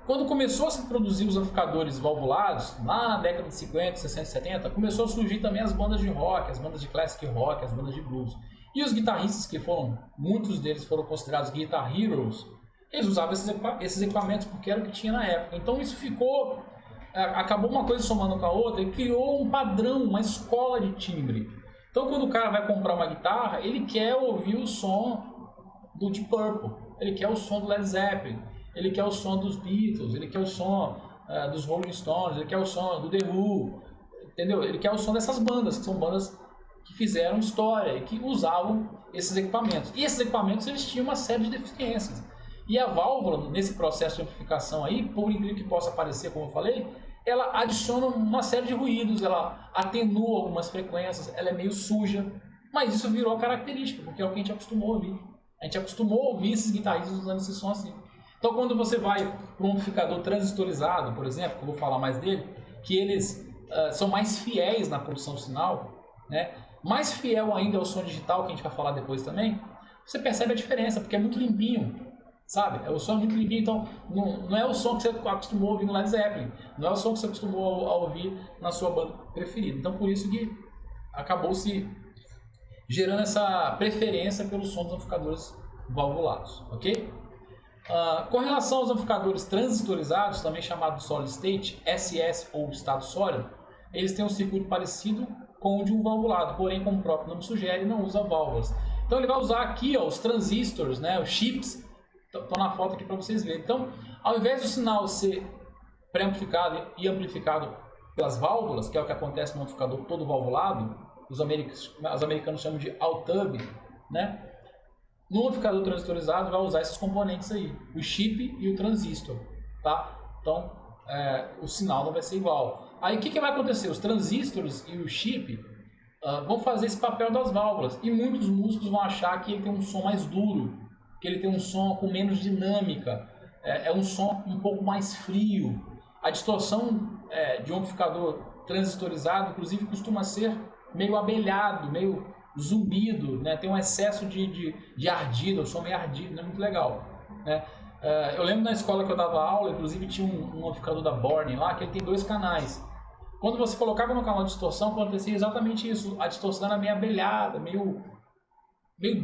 Quando começou a se produzir os amplificadores valvulados, lá na década de 50, 60 e 70, começou a surgir também as bandas de rock, as bandas de classic rock, as bandas de blues. E os guitarristas, muitos deles foram considerados guitar heroes, eles usavam esses equipamentos porque era o que tinha na época. Então isso acabou uma coisa somando com a outra e criou um padrão, uma escola de timbre. Então quando o cara vai comprar uma guitarra, ele quer ouvir o som do Deep Purple, ele quer o som do Led Zeppelin, ele quer o som dos Beatles, ele quer o som dos Rolling Stones, ele quer o som do The Who, entendeu? Ele quer o som dessas bandas, que são bandas que fizeram história e que usavam esses equipamentos. E esses equipamentos eles tinham uma série de deficiências. E a válvula, nesse processo de amplificação aí, por incrível que possa parecer, como eu falei, ela adiciona uma série de ruídos, ela atenua algumas frequências, ela é meio suja, mas isso virou característica, porque é o que a gente acostumou a ouvir. A gente acostumou a ouvir esses guitarristas usando esse som assim. Então quando você vai para um amplificador transistorizado, por exemplo, que eu vou falar mais dele, que eles são mais fiéis na produção do sinal, né? Mais fiel ainda ao som digital, que a gente vai falar depois também, você percebe a diferença, porque é muito limpinho, sabe? O som é muito limpinho, então não é o som que você acostumou a ouvir no Led Zeppelin, não é o som que você acostumou a ouvir na sua banda preferida. Então por isso que acabou se gerando essa preferência pelo som dos amplificadores valvulados, ok? Com relação aos amplificadores transistorizados, também chamados Solid State, SS ou estado sólido, eles têm um circuito parecido com o de um valvulado, porém, como o próprio nome sugere, não usa válvulas. Então ele vai usar aqui os transistores, né, os chips, estão na foto aqui para vocês verem. Então, ao invés do sinal ser pré-amplificado e amplificado pelas válvulas, que é o que acontece no amplificador todo valvulado, os americanos chamam de all-tub, né? No amplificador transistorizado vai usar esses componentes aí, o chip e o transistor, tá? Então, o sinal não vai ser igual. Aí o que vai acontecer? Os transistores e o chip vão fazer esse papel das válvulas e muitos músicos vão achar que ele tem um som mais duro, que ele tem um som com menos dinâmica, é um som um pouco mais frio. A distorção de um amplificador transistorizado, inclusive, costuma ser meio abelhado, meio zumbido, né? Tem um excesso de ardido, o som meio ardido, não é muito legal, né? Eu lembro na escola que eu dava aula, inclusive tinha um amplificador da Borne lá, que ele tem 2 canais. Quando você colocava no canal de distorção, acontecia exatamente isso, a distorção era meio abelhada, meio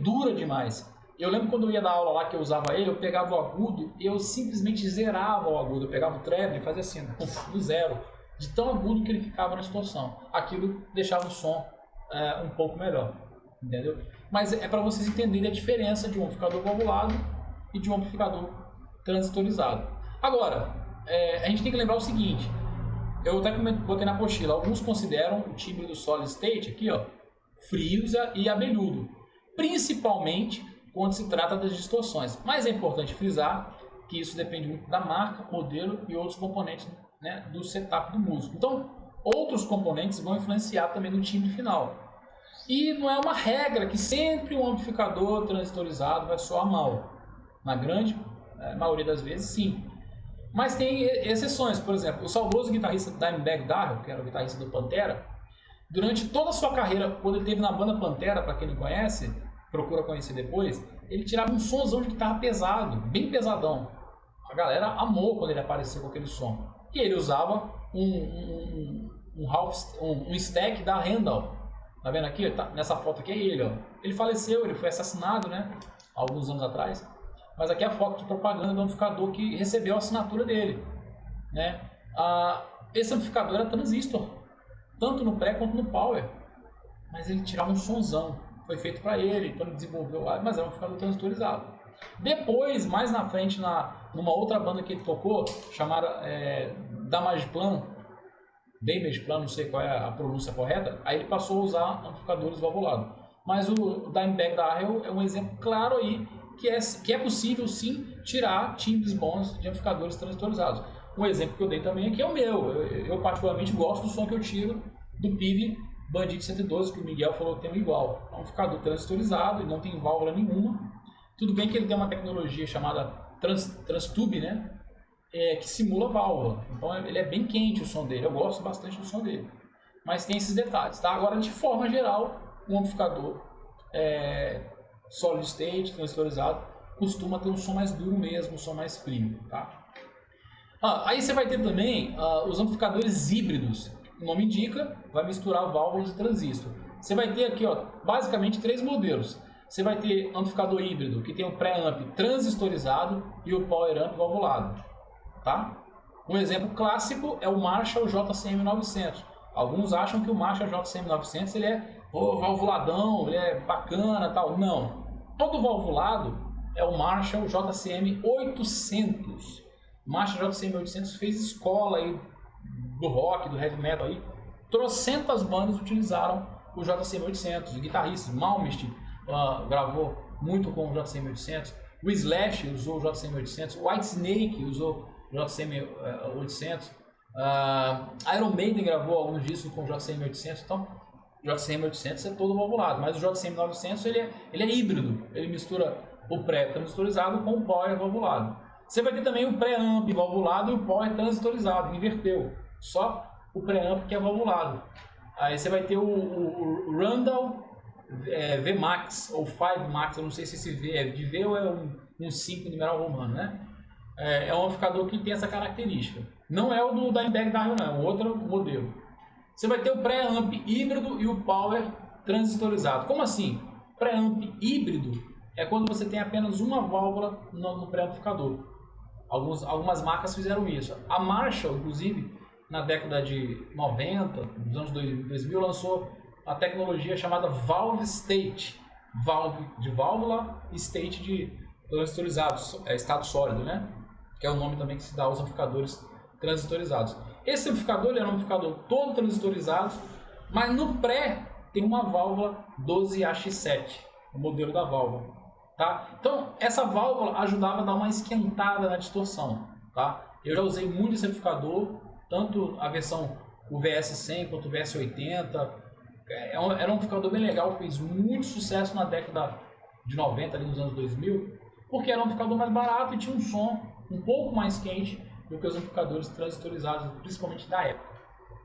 dura demais. Eu lembro quando eu ia dar aula lá que eu usava ele, eu pegava o agudo e eu simplesmente zerava o agudo, eu pegava o treble e fazia assim, do zero, de tão agudo que ele ficava na distorção. Aquilo deixava o som um pouco melhor, entendeu? Mas é para vocês entenderem a diferença de um amplificador valvulado e de um amplificador transistorizado. Agora, a gente tem que lembrar o seguinte, eu até botei na apostila, alguns consideram o timbre do solid state aqui, ó, frios e abelhudo, principalmente quando se trata das distorções. Mas é importante frisar que isso depende muito da marca, modelo e outros componentes, né, do setup do músico. Então, outros componentes vão influenciar também no timbre final. E não é uma regra que sempre um amplificador transistorizado vai soar mal. Na grande maioria das vezes, sim. Mas tem exceções. Por exemplo, o saudoso guitarrista Dimebag Darrell, que era o guitarrista do Pantera, durante toda a sua carreira, quando ele esteve na banda Pantera, para quem não conhece, procura conhecer depois, ele tirava um somzão de guitarra pesado, bem pesadão. A galera amou quando ele apareceu com aquele som. E ele usava um stack da Randall. Tá vendo aqui? Nessa foto aqui é ele, ó. Ele faleceu, ele foi assassinado, né? Alguns anos atrás. Mas aqui é a foto de propaganda do amplificador que recebeu a assinatura dele, né? Esse amplificador era transistor, tanto no pré quanto no power. Mas ele tirava um sonzão. Foi feito para ele, então ele desenvolveu lá, mas era um amplificador transistorizado. Depois, mais na frente, numa outra banda que ele tocou, chamada Damageplan, não sei qual é a pronúncia correta, aí ele passou a usar amplificadores valvulados. Mas o Dimebag Darrell é um exemplo claro aí que é possível sim tirar timbres bons de amplificadores transistorizados. Um exemplo que eu dei também aqui é o meu. Eu particularmente gosto do som que eu tiro do PIB Bandit 112, que o Miguel falou que tem um igual. É um amplificador transistorizado e não tem válvula nenhuma. Tudo bem que ele tem uma tecnologia chamada Transtube, né? Que simula válvula. Então ele é bem quente o som dele. Eu gosto bastante do som dele. Mas tem esses detalhes, tá? Agora, de forma geral, um amplificador solid state, transistorizado, costuma ter um som mais duro mesmo, um som mais frio, tá? Aí você vai ter também os amplificadores híbridos. O nome indica, vai misturar válvulas e transistor. Você vai ter aqui, ó, basicamente 3 modelos. Você vai ter amplificador híbrido, que tem o pré-amp transistorizado e o power-amp valvulado, tá? Um exemplo clássico é o Marshall JCM900. Alguns acham que o Marshall JCM900 ele é valvuladão, ele é bacana, tal. Não. Todo valvulado é o Marshall JCM800. O Marshall JCM800 fez escola aí do rock, do heavy metal aí. Trocentas bandas utilizaram o JCM800. Os guitarristas, Malmsteen gravou muito com o JCM800. O Slash usou o JCM800. O Whitesnake usou o JCM800. Iron Maiden gravou alguns discos com o JCM800. Então, o JCM800 é todo valvulado, mas o JCM900 ele é híbrido. Ele mistura o pré-transistorizado com o power valvulado. Você vai ter também o pré-amp valvulado e o power transistorizado, inverteu. Só o pré-amp que é valvulado. Aí você vai ter o Randall VMAX ou 5MAX, eu não sei se esse V é de V ou é um 5 numeral romano, né? É um amplificador que tem essa característica. Não é o do Dimebag Darrell, não, é um outro modelo. Você vai ter o pré-amp híbrido e o power transistorizado. Como assim? Pré-amp híbrido é quando você tem apenas uma válvula no pré-amplificador. Algumas marcas fizeram isso. A Marshall, inclusive, na década de 90, nos anos 2000, lançou a tecnologia chamada Valve State. Valve de válvula e State de transistorizado, estado sólido, né? Que é o nome também que se dá aos amplificadores transitorizados. Esse amplificador ele é um amplificador todo transistorizado, mas no pré tem uma válvula 12AX7, o modelo da válvula. tá? Então, essa válvula ajudava a dar uma esquentada na distorção, tá? Eu já usei muito esse amplificador, tanto a versão o VS100 quanto o VS80. Era um amplificador bem legal, fez muito sucesso na década de 90, ali nos anos 2000, porque era um amplificador mais barato e tinha um som um pouco mais quente do que os amplificadores transistorizados, principalmente da época,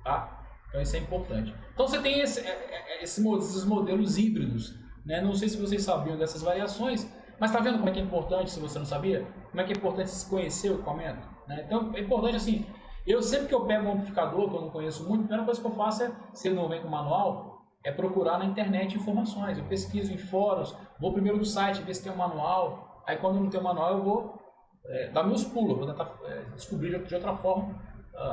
tá? Então isso é importante. Então você tem esses modelos híbridos, né? Não sei se vocês sabiam dessas variações, mas tá vendo como é que é importante, se você não sabia, como é que é importante se conhecer o equipamento, né? Então é importante assim, eu sempre que eu pego um amplificador que eu não conheço muito, a primeira coisa que eu faço é, se ele não vem com manual, é procurar na internet informações. Eu pesquiso em fóruns, vou primeiro no site ver se tem um manual, aí quando não tem um manual eu vou dar meus pulos, vou tentar descobrir de outra forma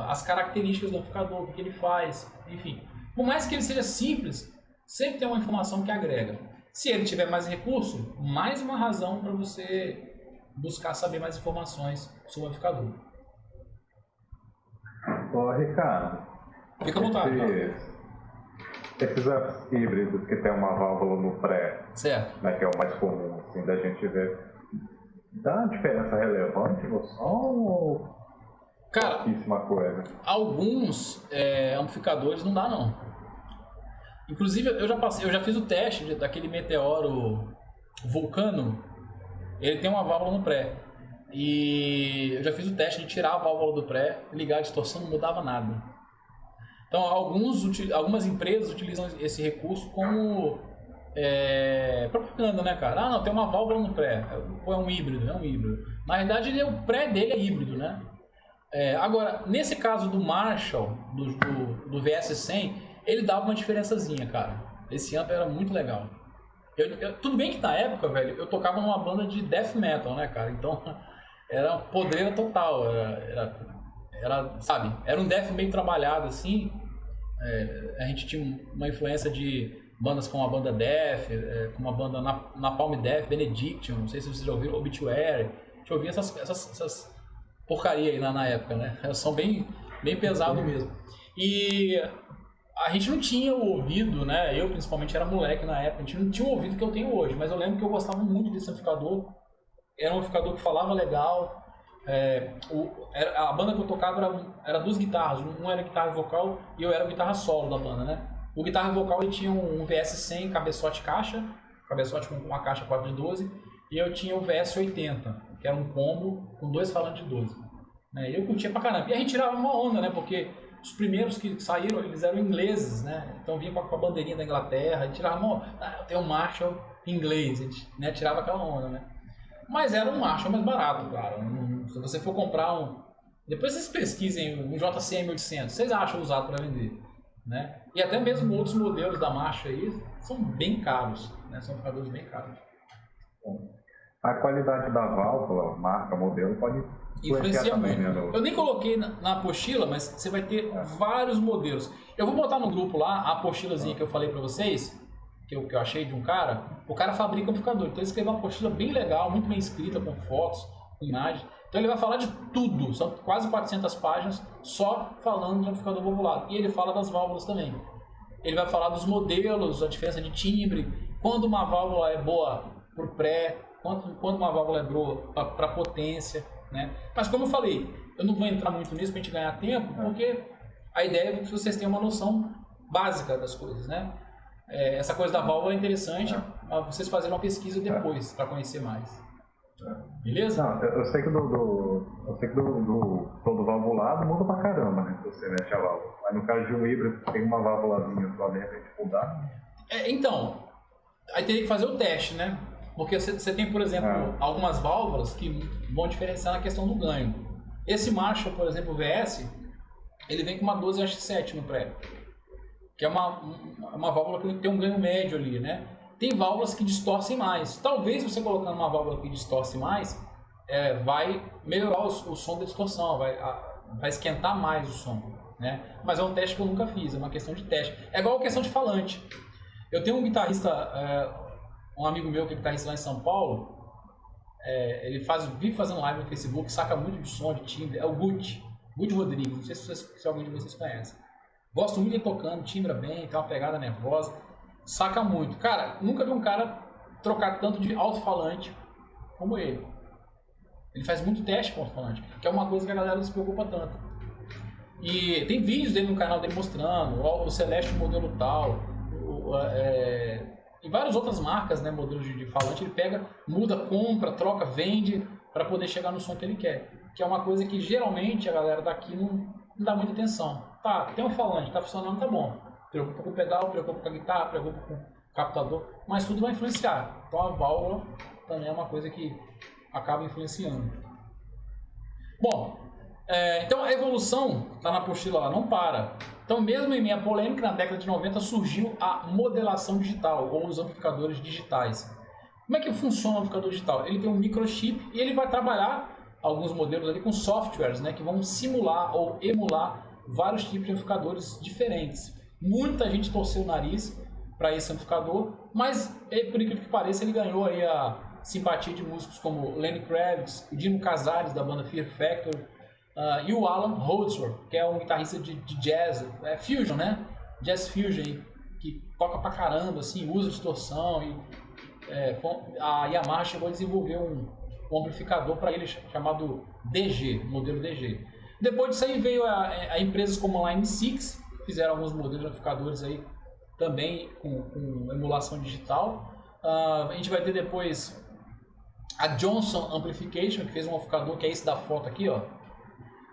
as características do amplificador, o que ele faz, enfim. Por mais que ele seja simples, sempre tem uma informação que agrega. Se ele tiver mais recurso, mais uma razão para você buscar saber mais informações sobre o amplificador. Ô, Ricardo, fica à vontade. Esses amps híbridos que tem uma válvula no pré, certo, né, que é o mais comum assim, da gente ver, dá uma diferença relevante no som ou pouquíssima coisa? Alguns amplificadores não dá não. Inclusive eu já fiz o teste daquele Meteoro Vulcano, ele tem uma válvula no pré. E eu já fiz o teste de tirar a válvula do pré, ligar a distorção, não mudava nada. Então algumas empresas utilizam esse recurso como propaganda, né, cara? Ah, não, tem uma válvula no pré, é um híbrido, é um híbrido. Na verdade, o pré dele é híbrido, né? Agora, nesse caso do Marshall, do VS100, ele dava uma diferençazinha, cara. Esse amp era muito legal. Tudo bem que na época, velho, eu tocava numa banda de death metal, né, cara? Então, era podreira total. Sabe, era um death meio trabalhado, assim. A gente tinha uma influência de bandas como a banda Death, como a banda Napalm Death, Benediction, não sei se vocês já ouviram, Obituary. A gente ouvia essas porcaria aí na época, né? Elas são bem pesado mesmo. E a gente não tinha o ouvido, né? Eu principalmente era moleque na época, a gente não tinha o ouvido que eu tenho hoje, mas eu lembro que eu gostava muito desse amplificador. Era um amplificador que falava legal. A banda que eu tocava era duas guitarras, um era guitarra vocal e eu era guitarra solo da banda, né? O guitarra vocal ele tinha um VS100 cabeçote com uma caixa 4 de 12, e eu tinha o VS80, que era um combo com dois falantes de 12. Né? E eu curtia pra caramba. E a gente tirava uma onda, né? Porque os primeiros que saíram, eles eram ingleses, né? Então vinha com a bandeirinha da Inglaterra, a gente tirava uma onda. Tem um Marshall inglês, a gente, né, tirava aquela onda, né? Mas era um Marshall mais barato, cara. Se você for comprar depois vocês pesquisem um JCM 800, vocês acham usado para vender, né? E até mesmo outros modelos da Marshall aí são bem caros, né? São amplificadores bem caros. A qualidade da válvula, marca, modelo, pode influencia também, muito. Né? Eu nem coloquei na apostila, mas você vai ter vários modelos. Eu vou botar no grupo lá a apostilazinha que eu falei para vocês, que eu achei de um cara. O cara fabrica amplificador, então ele escreveu uma apostila bem legal, muito bem escrita, com fotos, com imagens. Então ele vai falar de tudo, são quase 400 páginas só falando de amplificador valvulado. E ele fala das válvulas também. Ele vai falar dos modelos, a diferença de timbre, quando uma válvula é boa para o pré, quando uma válvula é boa para potência, né? Mas como eu falei, eu não vou entrar muito nisso para a gente ganhar tempo, porque a ideia é que vocês tenham uma noção básica das coisas, né? Essa coisa da válvula é interessante, mas vocês fazerem uma pesquisa depois para conhecer mais. Beleza? Não, eu sei que do todo valvulado muda pra caramba, né? Se você mexe a válvula. Mas no caso de um híbrido, tem uma válvulazinha só de repente mudar. Então, aí teria que fazer o teste, né? Porque você tem, por exemplo, algumas válvulas que vão diferenciar na questão do ganho. Esse Marshall, por exemplo, o VS, ele vem com uma 12H7 no pré, que é uma válvula que tem um ganho médio ali, né? Tem válvulas que distorcem mais. Talvez você colocando uma válvula que distorce mais, vai melhorar o som da distorção, vai esquentar mais o som, né? Mas é um teste que eu nunca fiz, é uma questão de teste. É igual a questão de falante. Eu tenho um guitarrista, um amigo meu que é guitarrista lá em São Paulo, ele vive fazendo live no Facebook, saca muito de som, de timbre, é o Guti Rodrigues, não sei se alguém de vocês conhece. Gosto muito de tocando, timbra bem, tem uma pegada nervosa, saca muito. Cara, nunca vi um cara trocar tanto de alto-falante como ele. Ele faz muito teste com alto-falante, que é uma coisa que a galera não se preocupa tanto. E tem vídeos dele no canal dele mostrando o Celeste modelo tal, e várias outras marcas, né, modelos de falante. Ele pega, muda, compra, troca, vende para poder chegar no som que ele quer. Que é uma coisa que geralmente a galera daqui não dá muita atenção. Tá, tem um falante, tá funcionando, tá bom. Preocupa com o pedal, preocupa com a guitarra, preocupa com o captador, mas tudo vai influenciar. Então a válvula também é uma coisa que acaba influenciando. Bom, então a evolução, está na apostila lá, não para. Então mesmo em meio à polêmica, na década de 90 surgiu a modelação digital, ou os amplificadores digitais. Como é que funciona o amplificador digital? Ele tem um microchip e ele vai trabalhar alguns modelos ali com softwares, né, que vão simular ou emular vários tipos de amplificadores diferentes. Muita gente torceu o nariz para esse amplificador, mas por incrível que pareça ele ganhou aí a simpatia de músicos como Lenny Kravitz, o Dino Casares da banda Fear Factory, e o Alan Holdsworth, que é um guitarrista de jazz, fusion, né? Jazz fusion, que toca pra caramba, assim, usa distorção. A Yamaha chegou a desenvolver um amplificador para ele chamado DG, modelo DG. Depois disso aí veio a empresas como a Line 6, fizeram alguns modelos de amplificadores aí também com emulação digital. A gente vai ter depois a Johnson Amplification, que fez um amplificador que é esse da foto aqui, ó.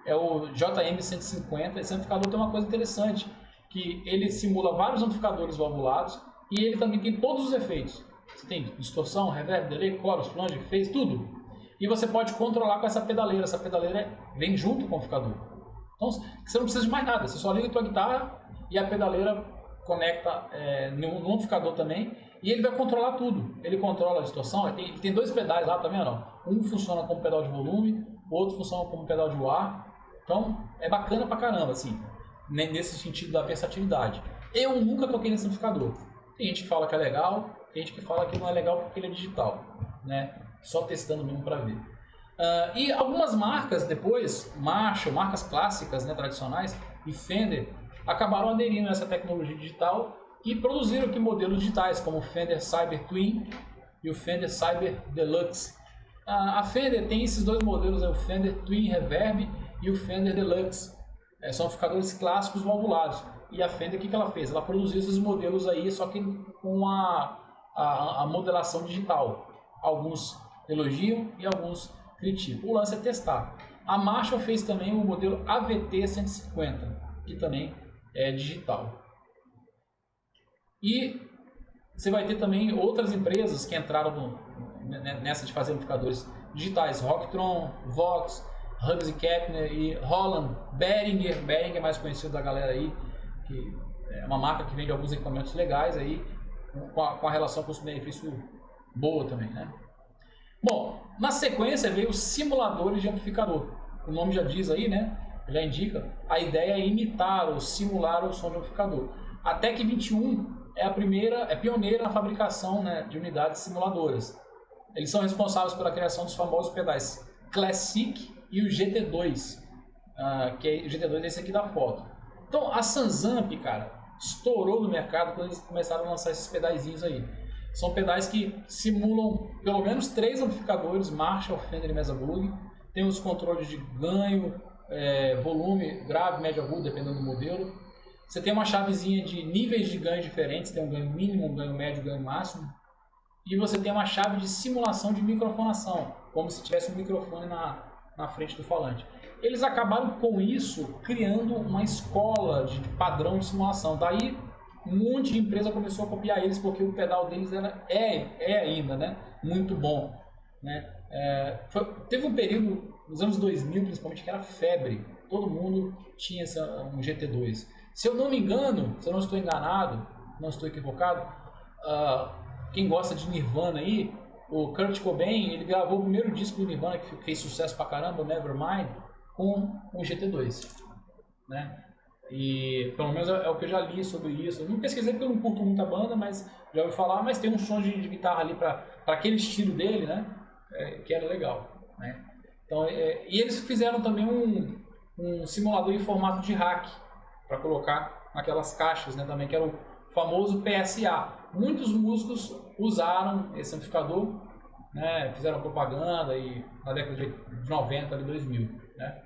É o JM150. Esse amplificador tem uma coisa interessante, que ele simula vários amplificadores valvulados e ele também tem todos os efeitos. Você tem distorção, reverb, delay, chorus, flange, phase, tudo. E você pode controlar com essa pedaleira. Essa pedaleira vem junto com o amplificador. Então você não precisa de mais nada. Você só liga a tua guitarra e a pedaleira conecta no amplificador também. E ele vai controlar tudo. Ele controla a distorção. Ele tem dois pedais lá, tá vendo? Um funciona como pedal de volume, o outro funciona como pedal de ar. Então é bacana pra caramba, assim, nesse sentido da versatilidade. Eu nunca toquei nesse amplificador. Tem gente que fala que é legal, tem gente que fala que não é legal porque ele é digital, né? Só testando mesmo para ver. E algumas marcas depois, Marshall, marcas clássicas, né, tradicionais, e Fender, acabaram aderindo a essa tecnologia digital e produziram aqui modelos digitais, como o Fender Cyber Twin e o Fender Cyber Deluxe. A Fender tem esses dois modelos, o Fender Twin Reverb e o Fender Deluxe. São amplificadores clássicos valvulados. E a Fender, o que ela fez? Ela produziu esses modelos aí, só que com a modelação digital. Alguns elogiam e alguns criticam. O lance é testar. A Marshall fez também o modelo AVT-150, que também é digital. E você vai ter também outras empresas que entraram nessa de fazer amplificadores digitais. Rocktron, Vox, Huggins Kepner e Holland, Behringer. Behringer é mais conhecido da galera aí, que é uma marca que vende alguns equipamentos legais aí, com a relação custo-benefício boa também, né? Bom, na sequência veio os simuladores de amplificador. O nome já diz aí, né? Já indica. A ideia é imitar ou simular o som de amplificador. A Tech 21 é pioneira na fabricação, né, de unidades simuladoras. Eles são responsáveis pela criação dos famosos pedais Classic e o GT2, que o GT2 é esse aqui da foto. Então a Sansamp, cara, estourou no mercado quando eles começaram a lançar esses pedaizinhos aí. São pedais que simulam pelo menos 3 amplificadores Marshall, Fender e Mesa Boogie. Tem os controles de ganho, volume, grave, médio, agudo, dependendo do modelo. Você tem uma chavezinha de níveis de ganho diferentes, tem um ganho mínimo, um ganho médio, um ganho máximo. E você tem uma chave de simulação de microfonação, como se tivesse um microfone na frente do falante. Eles acabaram com isso criando uma escola de padrão de simulação. Daí um monte de empresa começou a copiar eles, porque o pedal deles é ainda, né, muito bom, né? Teve um período nos anos 2000 principalmente que era febre. Todo mundo tinha um GT2. Se eu não me engano, se eu não estou enganado, não estou equivocado, quem gosta de Nirvana aí, o Kurt Cobain, ele gravou o primeiro disco do Nirvana que fez sucesso pra caramba, o Nevermind, com um GT2, né? E pelo menos é o que eu já li sobre isso. Eu não pesquisei porque eu não curto muita banda, mas já ouvi falar, mas tem um som de guitarra ali para aquele estilo dele, né? Que era legal, né? Então, e eles fizeram também um simulador em formato de rack para colocar naquelas caixas, né? Também que era o famoso PSA. Muitos músicos usaram esse amplificador, né, fizeram propaganda e na década de 90, ali 2000, né.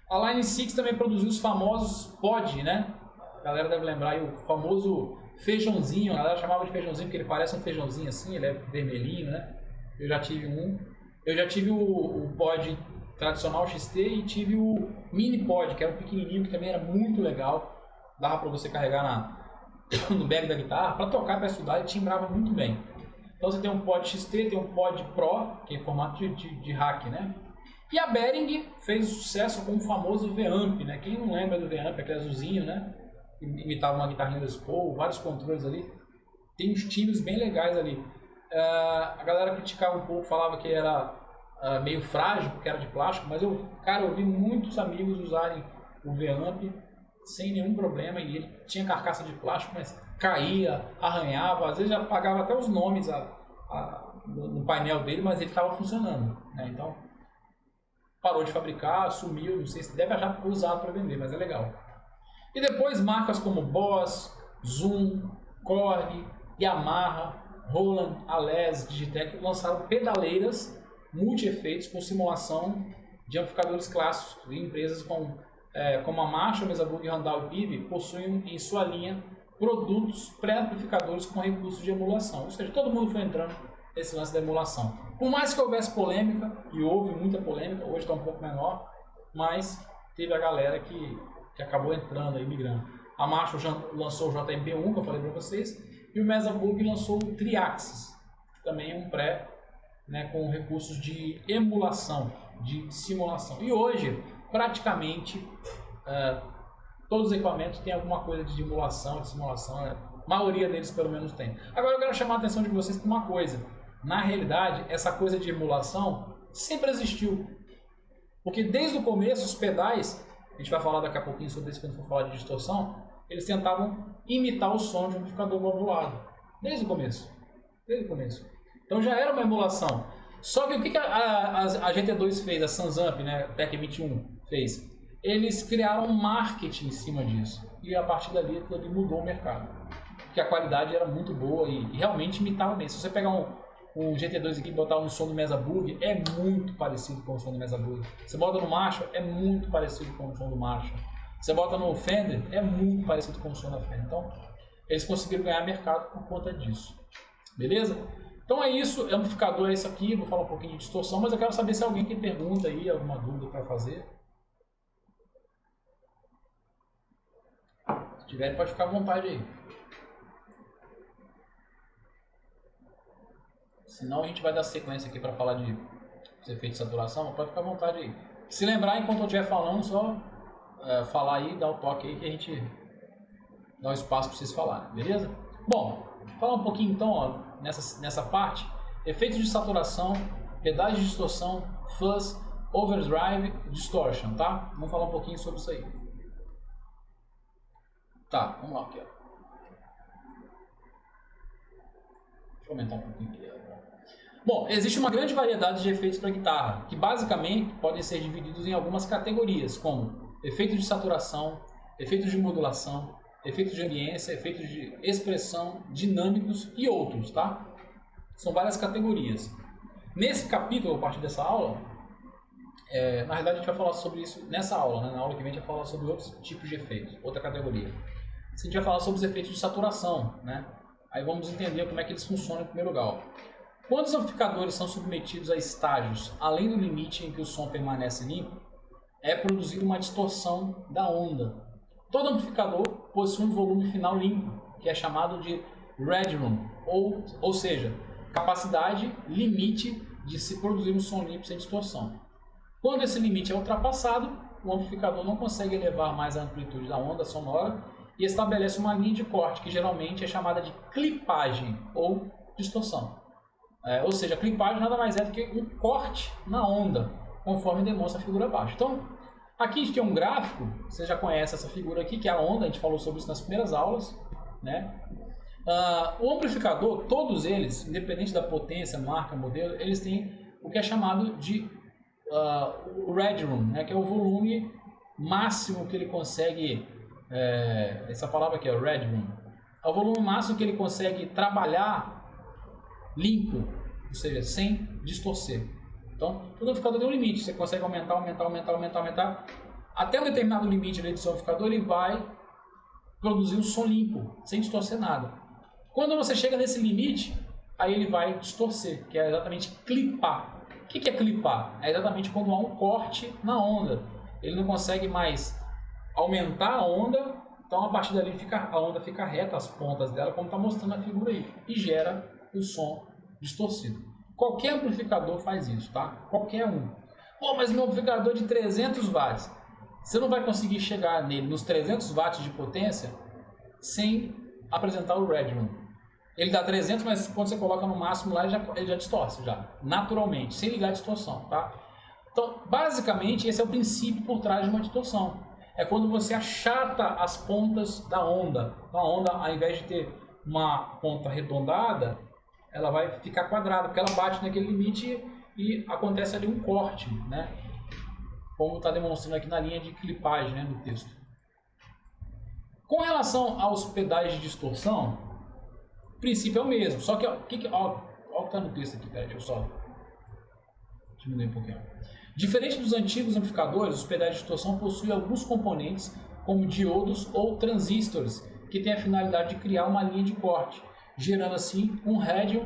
A Line 6 também produziu os famosos pod, né? A galera deve lembrar aí o famoso feijãozinho, a galera chamava de feijãozinho porque ele parece um feijãozinho assim, ele é vermelhinho, né? Eu já tive um. Eu já tive o pod tradicional XT e tive o mini pod, que era um pequenininho, que também era muito legal. Dava para você carregar no bag da guitarra, para tocar, para estudar, e timbrava muito bem. Então você tem um pod XT, tem um pod Pro, que é em formato de rack, né? E a Behring fez sucesso com o famoso V-Amp, né? Quem não lembra do V-Amp, aquele azulzinho, né? Imitava uma guitarrinha Les Paul, vários controles ali. Tem uns timbres bem legais ali. A galera criticava um pouco, falava que era meio frágil, porque era de plástico, mas eu vi muitos amigos usarem o V-Amp sem nenhum problema, e ele tinha carcaça de plástico, mas caía, arranhava, às vezes já apagava até os nomes no painel dele, mas ele estava funcionando, né? Então parou de fabricar, sumiu, não sei se deve achar usado para vender, mas é legal. E depois marcas como Boss, Zoom, Korg, Yamaha, Roland, Ales, Digitec lançaram pedaleiras multi-efeitos com simulação de amplificadores clássicos, e empresas como a Marshall, Mesa Boogie, Randall e Pive possuem em sua linha produtos pré-amplificadores com recursos de emulação, ou seja, todo mundo foi entrando nesse lance da emulação. Por mais que houvesse polêmica, e houve muita polêmica, hoje está um pouco menor, mas teve a galera que acabou entrando aí, migrando. A Marshall lançou o JMP1, que eu falei para vocês, e o Mesa Boogie lançou o Triaxis, que também é um pré, né, com recursos de emulação, de simulação. E hoje, praticamente, todos os equipamentos têm alguma coisa de emulação, de simulação, né? A maioria deles pelo menos tem. Agora eu quero chamar a atenção de vocês para uma coisa. Na realidade, essa coisa de emulação sempre existiu. Porque desde o começo, os pedais, a gente vai falar daqui a pouquinho sobre isso quando for falar de distorção, eles tentavam imitar o som de um amplificador valvulado. Desde o começo. Desde o começo. Então já era uma emulação. Só que o que a GT2 fez, a Sansamp, né, Tech 21 fez? Eles criaram um marketing em cima disso. E a partir dali, aquilo ali mudou o mercado. Porque a qualidade era muito boa e realmente imitava bem. Se você pegar um GT2 aqui e botar no som do Mesa Boogie, é muito parecido com o som do Mesa Boogie. Você bota no Marshall, é muito parecido com o som do Marshall. Você bota no Fender, é muito parecido com o som da Fender. Então, eles conseguiram ganhar mercado por conta disso. Beleza? Então é isso, amplificador é isso aqui, vou falar um pouquinho de distorção, mas eu quero saber se alguém tem pergunta aí, alguma dúvida para fazer. Se tiver, pode ficar à vontade aí. Senão a gente vai dar sequência aqui para falar de efeitos de saturação, mas pode ficar à vontade aí. Se lembrar, enquanto eu estiver falando, só falar aí, dar o toque aí que a gente dá o espaço para vocês falarem, beleza? Bom, falar um pouquinho então, ó, nessa parte, efeitos de saturação, pedais de distorção, fuzz, overdrive, distortion, tá? Vamos falar um pouquinho sobre isso aí. Tá, vamos lá aqui, ó. Deixa eu aumentar um pouquinho aqui. Bom, existe uma grande variedade de efeitos para guitarra, que basicamente podem ser divididos em algumas categorias, como efeitos de saturação, efeitos de modulação, efeitos de ambiência, efeitos de expressão, dinâmicos e outros, tá? São várias categorias. Nesse capítulo, a partir dessa aula, na realidade a gente vai falar sobre isso nessa aula, né? Na aula que vem a gente vai falar sobre outros tipos de efeitos, outra categoria. A gente vai falar sobre os efeitos de saturação, né? Aí vamos entender como é que eles funcionam em primeiro lugar. Quando os amplificadores são submetidos a estágios além do limite em que o som permanece limpo, é produzida uma distorção da onda. Todo amplificador possui um volume final limpo, que é chamado de red room, ou seja, capacidade limite de se produzir um som limpo sem distorção. Quando esse limite é ultrapassado, o amplificador não consegue elevar mais a amplitude da onda sonora e estabelece uma linha de corte, que geralmente é chamada de clipagem ou distorção. Ou seja, a clipagem nada mais é do que um corte na onda, conforme demonstra a figura abaixo. Então, aqui a gente tem um gráfico, você já conhece essa figura aqui, que é a onda, a gente falou sobre isso nas primeiras aulas, né? O amplificador, todos eles, independente da potência, marca, modelo, eles têm o que é chamado de red room, né? Que é o volume máximo que ele consegue, essa palavra aqui é red room, é o volume máximo que ele consegue trabalhar limpo, ou seja, sem distorcer. Então, todo amplificador tem um limite, você consegue aumentar, até um determinado limite do seu amplificador, ele vai produzir um som limpo, sem distorcer nada. Quando você chega nesse limite, aí ele vai distorcer, que é exatamente clipar. O que é clipar? É exatamente quando há um corte na onda. Ele não consegue mais aumentar a onda, então a partir dali a onda fica reta, as pontas dela, como está mostrando na figura aí, e gera o som distorcido. Qualquer amplificador faz isso, tá? Qualquer um. Pô, mas meu amplificador de 300 watts, você não vai conseguir chegar nele nos 300 watts de potência sem apresentar o Red Room. Ele dá 300, mas quando você coloca no máximo lá, ele já distorce, naturalmente, sem ligar a distorção, tá? Então, basicamente, esse é o princípio por trás de uma distorção. É quando você achata as pontas da onda. Então, a onda, ao invés de ter uma ponta arredondada, ela vai ficar quadrada, porque ela bate naquele limite e acontece ali um corte, né? Como está demonstrando aqui na linha de clipagem, né, do texto. Com relação aos pedais de distorção, o princípio é o mesmo, só que ó, o que está no texto aqui, peraí, deixa eu só diminuir um pouquinho. Diferente dos antigos amplificadores, os pedais de distorção possuem alguns componentes, como diodos ou transistores, que têm a finalidade de criar uma linha de corte, gerando assim um red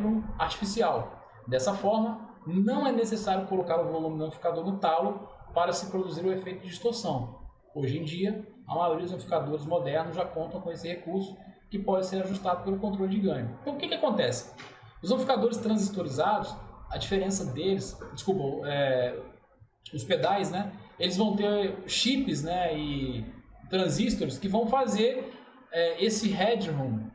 room artificial. Dessa forma, não é necessário colocar o volume do amplificador no talo para se produzir o efeito de distorção. Hoje em dia, a maioria dos amplificadores modernos já contam com esse recurso, que pode ser ajustado pelo controle de ganho. Então, o que acontece? Os amplificadores transistorizados, a diferença deles, os pedais, né, eles vão ter chips, né, e transistores que vão fazer esse headroom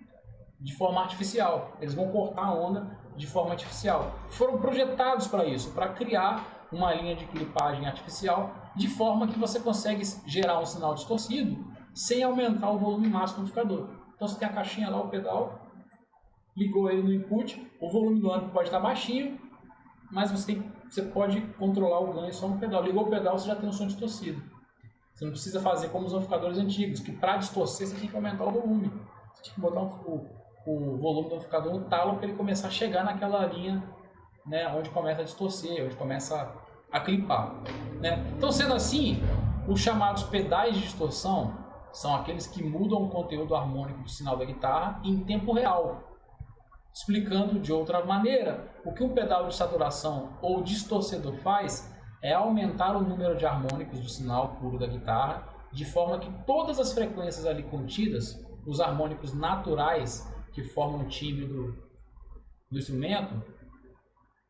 de forma artificial. Eles vão cortar a onda de forma artificial. Foram projetados para isso, para criar uma linha de clipagem artificial, de forma que você consegue gerar um sinal distorcido sem aumentar o volume máximo do amplificador. Então você tem a caixinha lá, o pedal, ligou ele no input, o volume do amplo pode estar baixinho, mas você pode controlar o ganho só no pedal. Ligou o pedal, você já tem um som distorcido. Você não precisa fazer como os amplificadores antigos, que para distorcer você tem que aumentar o volume. Você tem que botar o volume do amplificador no talo para ele começar a chegar naquela linha, né, onde começa a distorcer, onde começa a clipar, né? Então, sendo assim, os chamados pedais de distorção são aqueles que mudam o conteúdo harmônico do sinal da guitarra em tempo real. Explicando de outra maneira, o que um pedal de saturação ou distorcedor faz é aumentar o número de harmônicos do sinal puro da guitarra, de forma que todas as frequências ali contidas, os harmônicos naturais que formam o timbre do instrumento,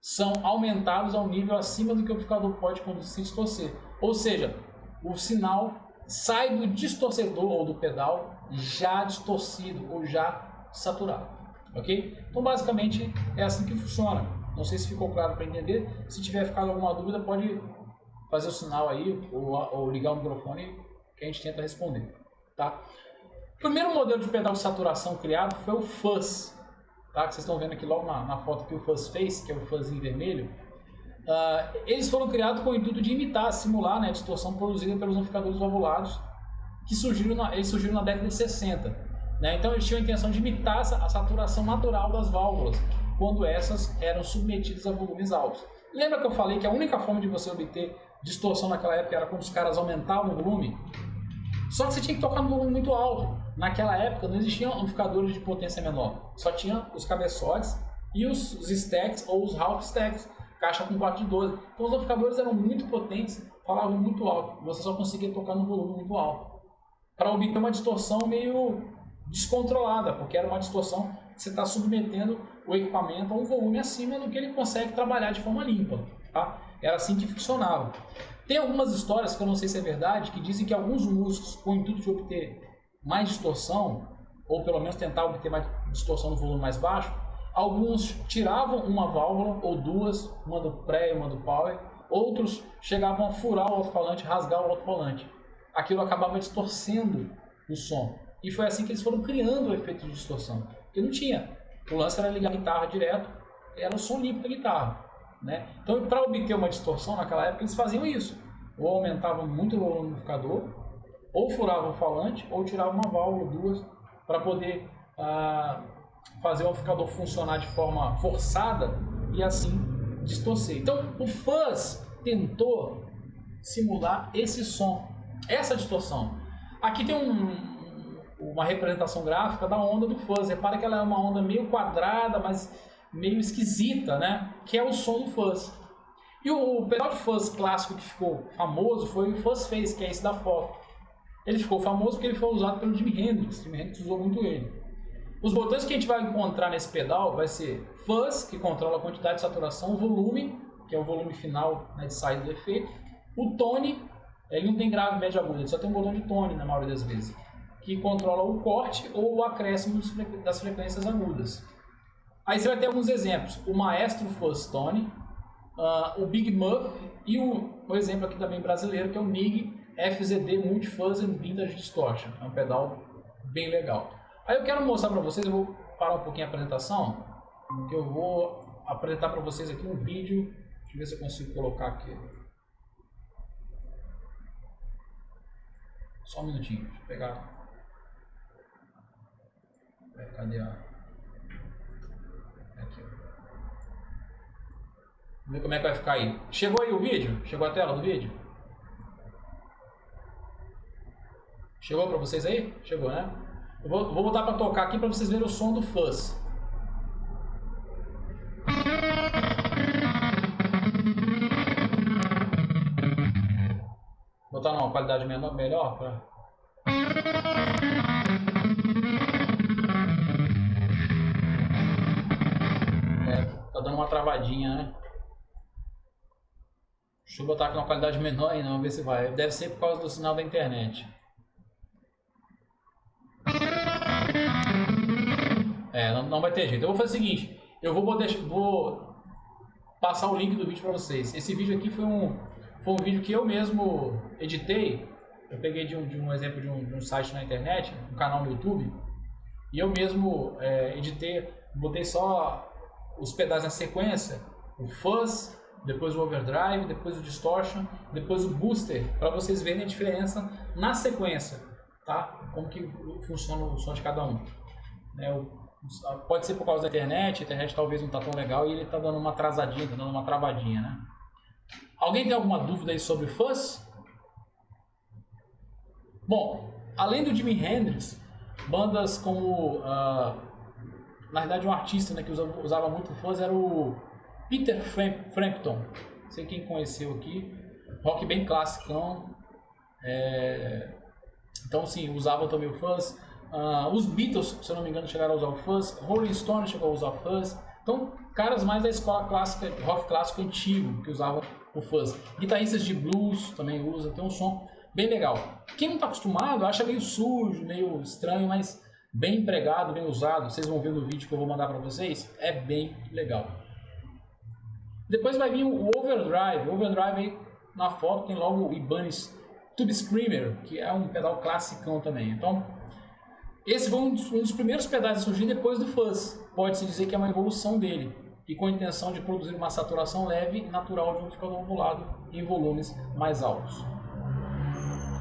são aumentados ao nível acima do que o amplificador pode conduzir sem distorcer. Ou seja, o sinal sai do distorcedor ou do pedal já distorcido ou já saturado. Ok? Então, basicamente, é assim que funciona. Não sei se ficou claro para entender. Se tiver ficado alguma dúvida, pode fazer o sinal aí ou ligar o microfone que a gente tenta responder. Tá? O primeiro modelo de pedal de saturação criado foi o fuzz, tá? Que vocês estão vendo aqui logo na foto que o fuzz fez, que é o fuzz em vermelho. Eles foram criados com o intuito de imitar, simular, né, a distorção produzida pelos amplificadores valvulados, que surgiram na década de 60. Né? Então eles tinham a intenção de imitar a saturação natural das válvulas, quando essas eram submetidas a volumes altos. Lembra que eu falei que a única forma de você obter distorção naquela época era quando os caras aumentavam o volume? Só que você tinha que tocar no volume muito alto. Naquela época não existiam amplificadores de potência menor, só tinha os cabeçotes e os stacks ou os half stacks, caixa com 4 de 12. Então os amplificadores eram muito potentes, falavam muito alto, você só conseguia tocar no volume muito alto, para obter uma distorção meio descontrolada, porque era uma distorção que você está submetendo o equipamento a um volume acima do que ele consegue trabalhar de forma limpa. Tá? Era assim que funcionava. Tem algumas histórias, que eu não sei se é verdade, que dizem que alguns músicos, com o intuito de obter mais distorção, ou pelo menos tentar obter mais distorção no volume mais baixo, alguns tiravam uma válvula ou duas, uma do pré e uma do power, outros chegavam a furar o alto-falante, rasgar o alto-falante. Aquilo acabava distorcendo o som. E foi assim que eles foram criando o efeito de distorção. Porque não tinha. O lance era ligar a guitarra direto, era o som limpo da guitarra. Né? Então, para obter uma distorção naquela época, eles faziam isso. Ou aumentavam muito o volume do amplificador, ou furavam o falante, ou tiravam uma válvula, duas, para poder fazer o amplificador funcionar de forma forçada e assim distorcer. Então o fuzz tentou simular esse som, essa distorção. Aqui tem uma representação gráfica da onda do fuzz. Repara que ela é uma onda meio quadrada, mas meio esquisita, né? Que é o som do fuzz. E o pedal de fuzz clássico que ficou famoso foi o Fuzz Face, que é esse da foto. Ele ficou famoso porque ele foi usado pelo Jimi Hendrix. O Jimi Hendrix usou muito ele. Os botões que a gente vai encontrar nesse pedal vai ser Fuzz, que controla a quantidade de saturação, o volume, que é o volume final, né, de saída do efeito, o Tone, ele não tem grave, médio, agudo, ele só tem um botão de Tone na maioria das vezes, que controla o corte ou o acréscimo das frequências agudas. Aí você vai ter alguns exemplos, o Maestro Fuzz Tone, o Big Muff e o exemplo aqui também brasileiro, que é o MIG FZD Multi-Fuzz and Vintage Distortion. É um pedal bem legal. Aí eu quero mostrar para vocês, eu vou parar um pouquinho a apresentação, que eu vou apresentar para vocês aqui um vídeo. Deixa eu ver se eu consigo colocar aqui. Só um minutinho, deixa eu pegar. Cadê a... Aqui. Vamos ver como é que vai ficar aí. Chegou aí o vídeo? Chegou a tela do vídeo? Chegou para vocês aí? Chegou, né? Eu vou botar para tocar aqui para vocês verem o som do fuzz. Botar numa qualidade melhor para... tá dando uma travadinha, né? Deixa eu botar aqui uma qualidade menor aí, não, ver se vai. Deve ser por causa do sinal da internet. Não vai ter jeito. Eu vou fazer o seguinte, eu vou passar o link do vídeo para vocês. Esse vídeo aqui foi um vídeo que eu mesmo editei. Eu peguei de um exemplo de um site na internet, um canal no YouTube, e eu mesmo editei, botei só os pedais na sequência, o fuzz, depois o overdrive, depois o distortion, depois o booster, para vocês verem a diferença na sequência, tá? Como que funciona o som de cada um. Pode ser por causa da internet, a internet talvez não está tão legal e ele está dando uma atrasadinha, está dando uma travadinha, né? Alguém tem alguma dúvida aí sobre o fuzz? Bom, além do Jimi Hendrix, bandas como, na verdade um artista, né, que usava muito fuzz era o Peter Frampton, não sei quem conheceu aqui, rock bem classicão, então sim, usava também o fuzz. Os Beatles, se eu não me engano, chegaram a usar o fuzz, Rolling Stone chegou a usar o fuzz, então caras mais da escola clássica, rock clássico antigo, que usavam o fuzz. Guitarristas de blues também usam, tem um som bem legal. Quem não está acostumado acha meio sujo, meio estranho, mas bem empregado, bem usado. Vocês vão ver no vídeo que eu vou mandar para vocês, é bem legal. Depois vai vir o Overdrive. O Overdrive aí na foto tem logo o Ibanez Tube Screamer, que é um pedal classicão também. Então, esse foi um dos primeiros pedais a surgir depois do fuzz. Pode-se dizer que é uma evolução dele, e com a intenção de produzir uma saturação leve e natural de um amplificador ovulado em volumes mais altos.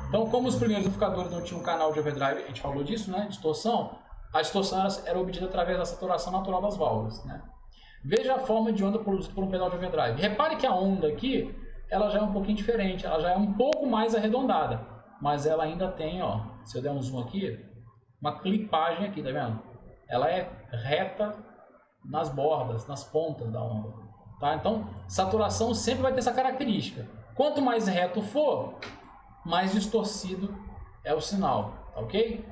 Então, como os primeiros amplificadores não tinham um canal de overdrive, a gente falou disso, né? Distorção. A distorção era obtida através da saturação natural das válvulas, né? Veja a forma de onda produzida por um pedal de overdrive. Repare que a onda aqui, ela já é um pouquinho diferente, ela já é um pouco mais arredondada, mas ela ainda tem, ó, se eu der um zoom aqui, uma clipagem aqui, tá vendo? Ela é reta nas bordas, nas pontas da onda, tá? Então, saturação sempre vai ter essa característica. Quanto mais reto for, mais distorcido é o sinal, tá ok?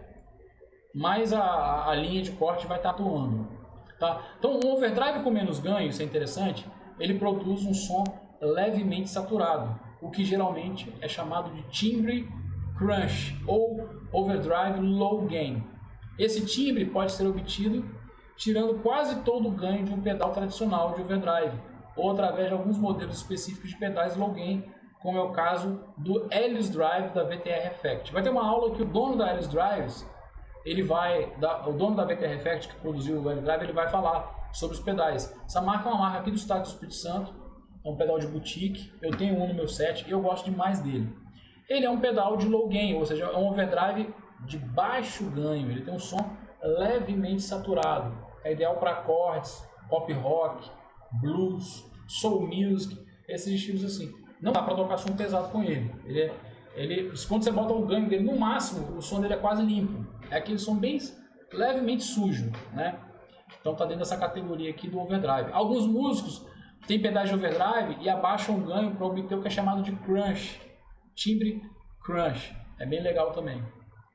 Mais a linha de corte vai estar atuando, tá? Então, um overdrive com menos ganho, isso é interessante, ele produz um som levemente saturado, o que geralmente é chamado de timbre crunch ou overdrive low gain. Esse timbre pode ser obtido tirando quase todo o ganho de um pedal tradicional de overdrive, ou através de alguns modelos específicos de pedais low gain, como é o caso do Helios Drive da VTR Effect. Vai ter uma aula que o dono da Helios Drives, o dono da VTR Effect que produziu o Helios Drive, ele vai falar sobre os pedais. Essa marca é uma marca aqui do estado do Espírito Santo, é um pedal de boutique, eu tenho um no meu set e eu gosto demais dele. Ele é um pedal de low gain, ou seja, é um overdrive de baixo ganho, ele tem um som levemente saturado. É ideal para acordes, pop rock, blues, soul music, esses estilos assim. Não dá para tocar som pesado com ele. Quando você bota o ganho dele no máximo, o som dele é quase limpo. É aquele som bem levemente sujo, né? Então tá dentro dessa categoria aqui do overdrive. Alguns músicos têm pedais de overdrive e abaixam o ganho para obter o que é chamado de crunch, timbre crunch. É bem legal também,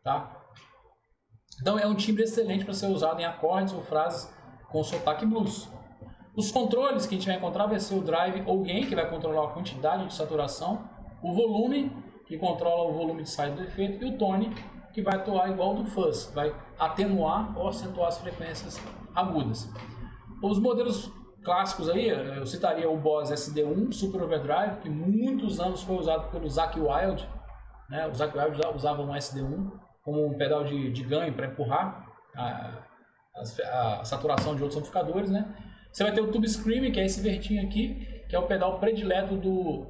tá? Então é um timbre excelente para ser usado em acordes ou frases com sotaque blues. Os controles que a gente vai encontrar vai ser o drive ou gain, que vai controlar a quantidade de saturação, o volume, que controla o volume de saída do efeito, e o tone, que vai atuar igual do fuzz, vai atenuar ou acentuar as frequências agudas. Os modelos clássicos aí, eu citaria o Boss SD1 Super Overdrive, que muitos anos foi usado pelo Zakk Wylde, né? O Zakk Wylde usava um SD1 como um pedal de ganho para empurrar a saturação de outros amplificadores, né? Você vai ter o Tube Screaming, que é esse verdinho aqui, que é o pedal predileto do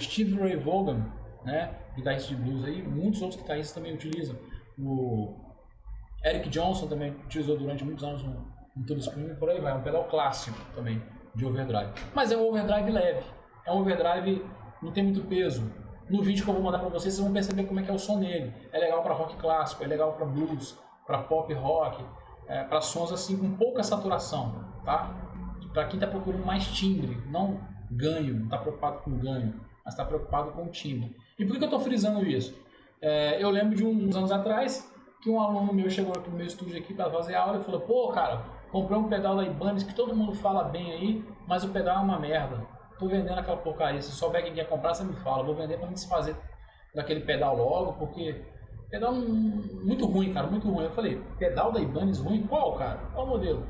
Stevie Ray Vaughan, né? Guitarrista de blues aí, muitos outros guitarristas também utilizam. O Eric Johnson também utilizou durante muitos anos um Tube Screaming, por aí vai, é um pedal clássico também de overdrive. Mas é um overdrive leve, é um overdrive, não tem muito peso. No vídeo que eu vou mandar para vocês, vocês vão perceber como é que é o som dele. É legal para rock clássico, é legal para blues, para pop rock, para sons assim com pouca saturação, tá? Para quem está procurando mais timbre, não ganho, não está preocupado com ganho, mas está preocupado com timbre. E por que eu estou frisando isso? Eu lembro de uns anos atrás que um aluno meu chegou aqui no meu estúdio aqui para fazer aula e falou: pô, cara, comprei um pedal da Ibanez que todo mundo fala bem aí, mas o pedal é uma merda. Tô vendendo aquela porcaria. Se souber quem quer comprar, você me fala. Vou vender para me desfazer daquele pedal logo, porque pedal muito ruim, cara, muito ruim. Eu falei: pedal da Ibanez ruim? Qual, cara? Qual modelo?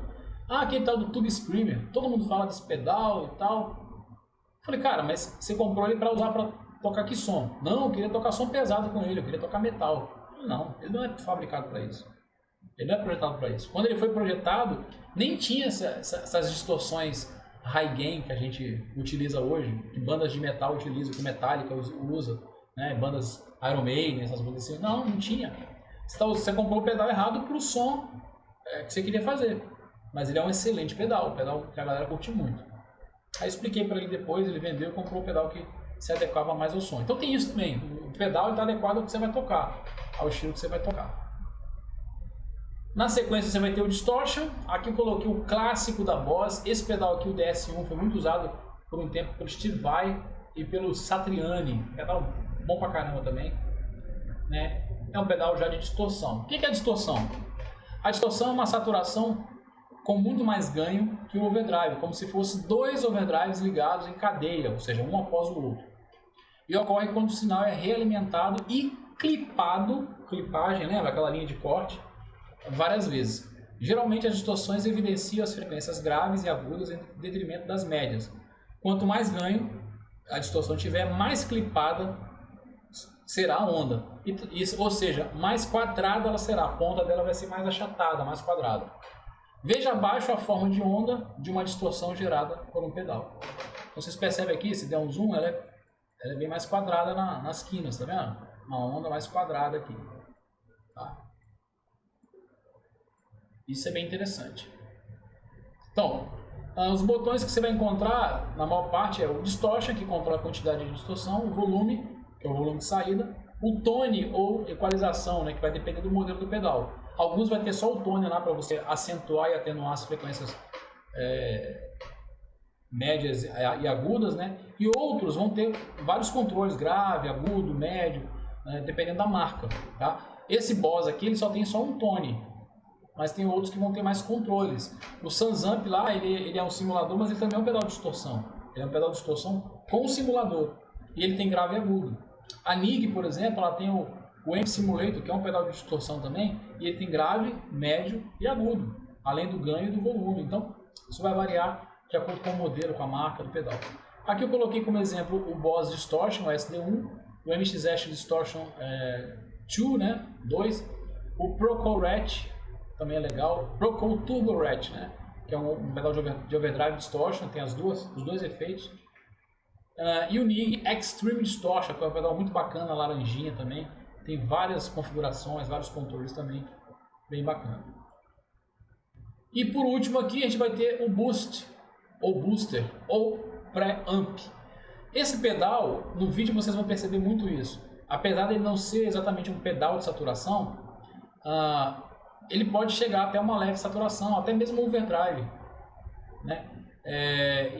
Ah, aquele tal do Tube Screamer. Todo mundo fala desse pedal e tal. Eu falei: cara, mas você comprou ele para usar para tocar que som? Não, eu queria tocar som pesado com ele, eu queria tocar metal. Não, ele não é fabricado para isso. Ele não é projetado para isso. Quando ele foi projetado, nem tinha essas distorções high gain que a gente utiliza hoje, que bandas de metal utilizam, que Metallica usa, né? Bandas Iron Maiden, essas bandas assim. Não tinha. Você comprou o pedal errado para o som que você queria fazer. Mas ele é um excelente pedal, um pedal que a galera curte muito. Aí expliquei para ele depois, ele vendeu e comprou o pedal que se adequava mais ao som. Então tem isso também, o pedal está adequado ao que você vai tocar, ao estilo que você vai tocar. Na sequência você vai ter o Distortion. Aqui eu coloquei o clássico da Boss. Esse pedal aqui, o DS1, foi muito usado por um tempo pelo Steve Vai e pelo Satriani. Pedal bom pra caramba também, né? É um pedal já de distorção. O que é distorção? A distorção é uma saturação com muito mais ganho que o overdrive, como se fosse dois overdrives ligados em cadeia, ou seja, um após o outro. E ocorre quando o sinal é realimentado e clipado, clipagem, lembra aquela linha de corte? Várias vezes. Geralmente as distorções evidenciam as frequências graves e agudas em detrimento das médias. Quanto mais ganho a distorção tiver, mais clipada será a onda. Ou seja, mais quadrada ela será. A ponta dela vai ser mais achatada, mais quadrada. Veja abaixo a forma de onda de uma distorção gerada por um pedal. Então, vocês percebem aqui, se der um zoom, ela é bem mais quadrada nas quinas, tá vendo? Uma onda mais quadrada aqui. Tá? Isso é bem interessante. Então, os botões que você vai encontrar, na maior parte, é o Distortion, que controla a quantidade de distorção, o volume, que é o volume de saída, o tone ou equalização, né, que vai depender do modelo do pedal. Alguns vai ter só o tone lá para você acentuar e atenuar as frequências médias e agudas, né? E outros vão ter vários controles, grave, agudo, médio, né, dependendo da marca, tá? Esse Boss aqui ele só tem só um tone, mas tem outros que vão ter mais controles. O Sansamp lá, ele é um simulador, mas ele também é um pedal de distorção. Ele é um pedal de distorção com simulador. E ele tem grave e agudo. A NIG, por exemplo, ela tem o Amp Simulator, que é um pedal de distorção também, e ele tem grave, médio e agudo, além do ganho e do volume. Então, isso vai variar de acordo com o modelo, com a marca do pedal. Aqui eu coloquei como exemplo o Boss Distortion, o SD1, o MXS Distortion 2, né, 2, o Proco Ratch, também é legal, Proco Turbo Ratch, né, que é um pedal de overdrive distortion, tem os dois efeitos. E o NIG Extreme Distortion, que é um pedal muito bacana, laranjinha também, tem várias configurações, vários controles também, bem bacana. E por último aqui a gente vai ter o Boost, ou Booster, ou Pré-Amp. Esse pedal, no vídeo vocês vão perceber muito isso. Apesar de ele não ser exatamente um pedal de saturação, ele pode chegar até uma leve saturação, até mesmo overdrive, né?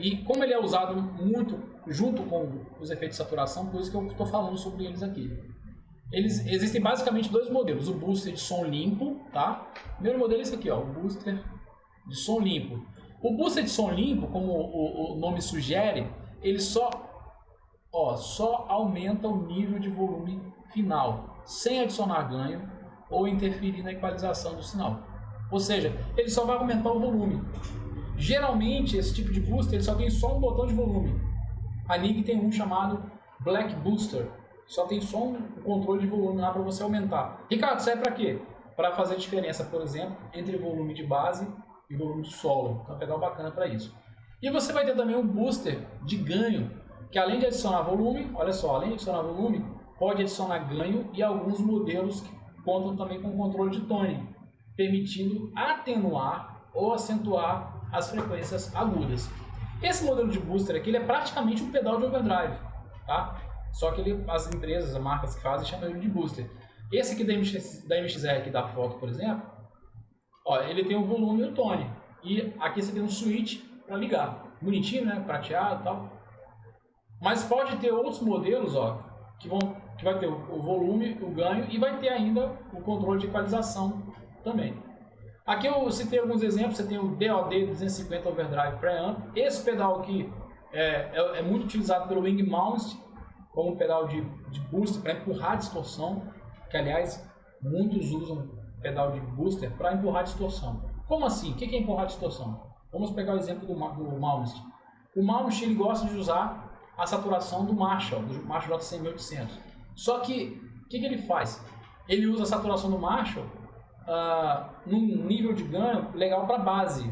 E como ele é usado muito junto com os efeitos de saturação, por isso que eu estou falando sobre eles aqui. Existem basicamente dois modelos: o booster de som limpo, tá? O primeiro modelo é esse aqui, ó, o booster de som limpo. O booster de som limpo, como o nome sugere, ele só aumenta o nível de volume final, sem adicionar ganho ou interferir na equalização do sinal. Ou seja, ele só vai aumentar o volume. Geralmente, esse tipo de booster ele só tem só um botão de volume. A Nig tem um chamado Black Booster, só tem só um controle de volume lá para você aumentar. Ricardo, serve para quê? Para fazer diferença, por exemplo, entre volume de base e volume de solo. Então é um pedal bacana para isso. E você vai ter também um booster de ganho, que além de adicionar volume, olha só, além de adicionar volume, pode adicionar ganho, e alguns modelos que contam também com controle de tone, permitindo atenuar ou acentuar as frequências agudas. Esse modelo de booster aqui ele é praticamente um pedal de overdrive, tá? Só que as empresas, as marcas que fazem, chamam ele de booster. Esse aqui da MXR, aqui da foto, por exemplo, ó, ele tem o volume e o tone. E aqui você tem um switch para ligar. Bonitinho, né? Prateado e tal. Mas pode ter outros modelos, ó, que vai ter o volume, o ganho, e vai ter ainda o controle de equalização também. Aqui eu citei alguns exemplos. Você tem o DOD 250 Overdrive Preamp. Esse pedal aqui é muito utilizado pelo Wing Mount como um pedal de booster para empurrar a distorção, que aliás muitos usam pedal de booster para empurrar a distorção. Como assim? O que é empurrar a distorção? Vamos pegar o exemplo do Malmsteen. O Malmsteen ele gosta de usar a saturação do Marshall JCM 1800. Só que o que ele faz? Ele usa a saturação do Marshall num nível de ganho legal para base,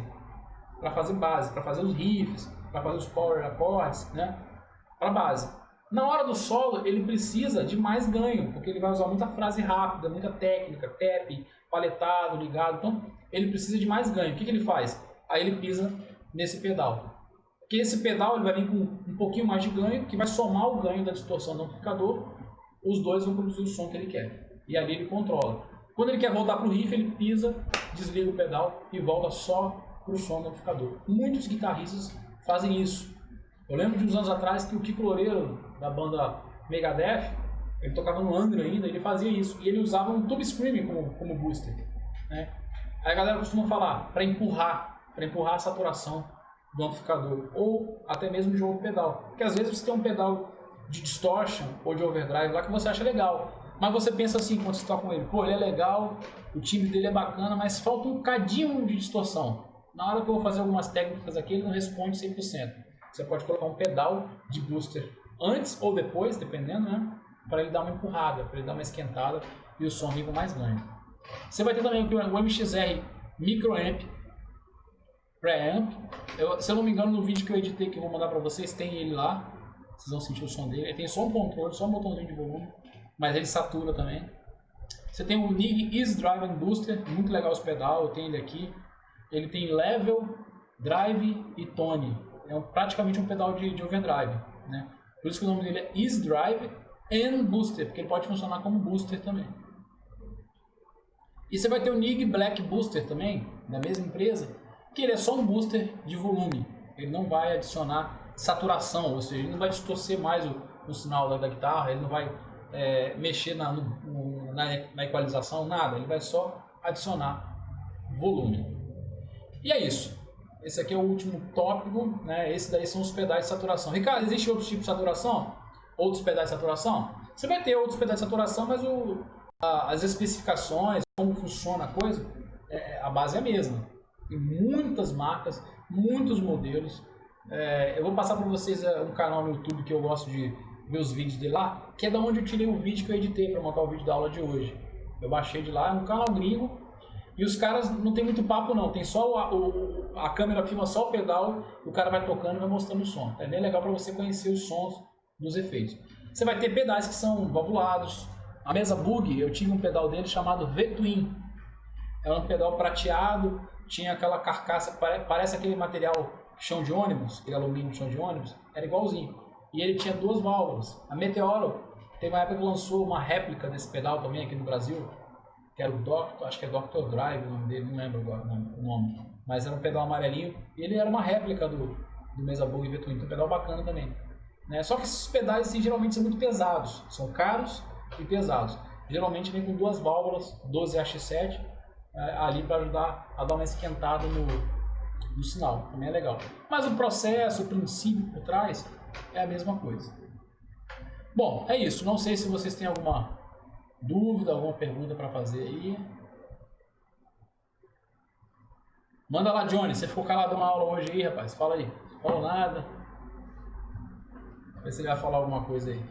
para fazer os riffs, para fazer os power accords, né? Para base. Na hora do solo ele precisa de mais ganho, porque ele vai usar muita frase rápida, muita técnica, tap, paletado, ligado. Então ele precisa de mais ganho. O que ele faz? Aí ele pisa nesse pedal. Porque esse pedal ele vai vir com um pouquinho mais de ganho, que vai somar o ganho da distorção do amplificador. Os dois vão produzir o som que ele quer. E ali ele controla. Quando ele quer voltar para o riff, ele pisa, desliga o pedal e volta só para o som do amplificador. Muitos guitarristas fazem isso. Eu lembro de uns anos atrás que o Kiko Loureiro, da banda Megadeth, ele tocava no Angra ainda, ele fazia isso. E ele usava um Tube Screaming como booster, né? Aí a galera costuma falar para empurrar a saturação do amplificador, ou até mesmo de outro pedal. Porque às vezes você tem um pedal de distortion ou de overdrive lá que você acha legal, mas você pensa assim quando você toca com ele: pô, ele é legal, o timbre dele é bacana, mas falta um cadinho de distorção. Na hora que eu vou fazer algumas técnicas aqui, ele não responde 100%. Você pode colocar um pedal de booster antes ou depois, dependendo, né? Para ele dar uma empurrada, para ele dar uma esquentada e o som vir com mais ganho. Você vai ter também o MXR Microamp Preamp. Se eu não me engano, no vídeo que eu editei, que eu vou mandar para vocês, tem ele lá. Vocês vão sentir o som dele. Ele tem só um controle, só um botãozinho de volume, mas ele satura também. Você tem o Nig Easy Drive and Booster, muito legal esse pedal, eu tenho ele aqui. Ele tem level, drive e tone. É praticamente um pedal de overdrive, né? Por isso que o nome dele é Easy Drive and Booster, porque ele pode funcionar como booster também. E você vai ter o Nig Black Booster também, da mesma empresa, que ele é só um booster de volume. Ele não vai adicionar saturação, ou seja, ele não vai distorcer mais o sinal da guitarra, ele não vai mexer na equalização, nada. Ele vai só adicionar volume. E é isso. Esse aqui é o último tópico, né? Esse daí são os pedais de saturação. Ricardo, existe outros tipos de saturação? Outros pedais de saturação? Você vai ter outros pedais de saturação, mas as especificações, como funciona a coisa, a base é a mesma. Tem muitas marcas, muitos modelos. Eu vou passar para vocês um canal no YouTube que eu gosto de ver os vídeos de lá, que é da onde eu tirei o vídeo que eu editei para montar o vídeo da aula de hoje. Eu baixei de lá, é um canal gringo. E os caras não tem muito papo não, tem só a câmera filma só o pedal, o cara vai tocando e vai mostrando o som. É bem legal para você conhecer os sons dos efeitos. Você vai ter pedais que são valvulados, A mesa Bug, eu tive um pedal dele chamado V-Twin. Era um pedal prateado, tinha aquela carcaça, parece aquele material chão de ônibus, aquele alumínio chão de ônibus, era igualzinho. E ele tinha 2 válvulas. A Meteoro, teve uma época que lançou uma réplica desse pedal também aqui no Brasil, que era o Doctor, acho que é Doctor Drive o nome dele, não lembro agora o nome. Mas era um pedal amarelinho, e ele era uma réplica do Mesa Bug V-Twin, então um pedal bacana também. Né? Só que esses pedais assim, geralmente são muito pesados, são caros e pesados. Geralmente vem com 2 válvulas, 12AX7, ali para ajudar a dar uma esquentada no sinal, também é legal. Mas o processo, o princípio por trás é a mesma coisa. Bom, é isso. Não sei se vocês têm alguma dúvida, alguma pergunta para fazer aí. Manda lá, Johnny. Você ficou calado na aula hoje aí, rapaz. Fala aí. Não falou nada. Vê se você vai falar alguma coisa aí.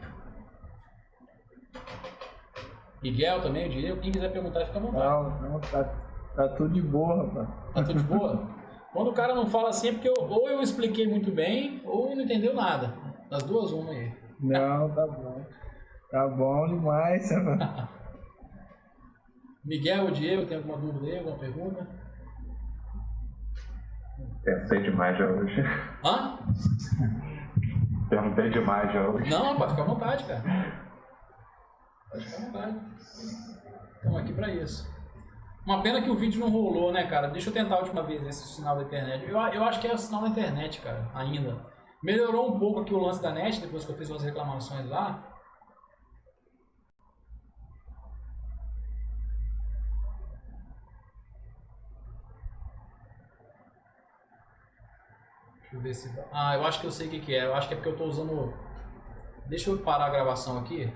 Miguel também, o Diego. Quem quiser perguntar, fica à vontade. Não, tá tudo de boa, rapaz. Tá tudo de boa? Quando o cara não fala assim é porque ou eu expliquei muito bem ou não entendeu nada. Das duas, uma aí. Não, tá bom. Tá bom demais, rapaz. Miguel ou Diego, tem alguma dúvida aí, alguma pergunta? Pensei demais já hoje. Hã? Perguntei demais já hoje. Não, pode ficar à vontade, cara. Pode ficar à vontade. Estamos aqui pra isso. Uma pena que o vídeo não rolou, né, cara? Deixa eu tentar a última vez esse sinal da internet. Eu acho que é o sinal da internet, cara, ainda. Melhorou um pouco aqui o lance da net, depois que eu fiz umas reclamações lá. Deixa eu ver se... Ah, eu acho que eu sei o que é. Eu acho que é porque eu tô usando... Deixa eu parar a gravação aqui.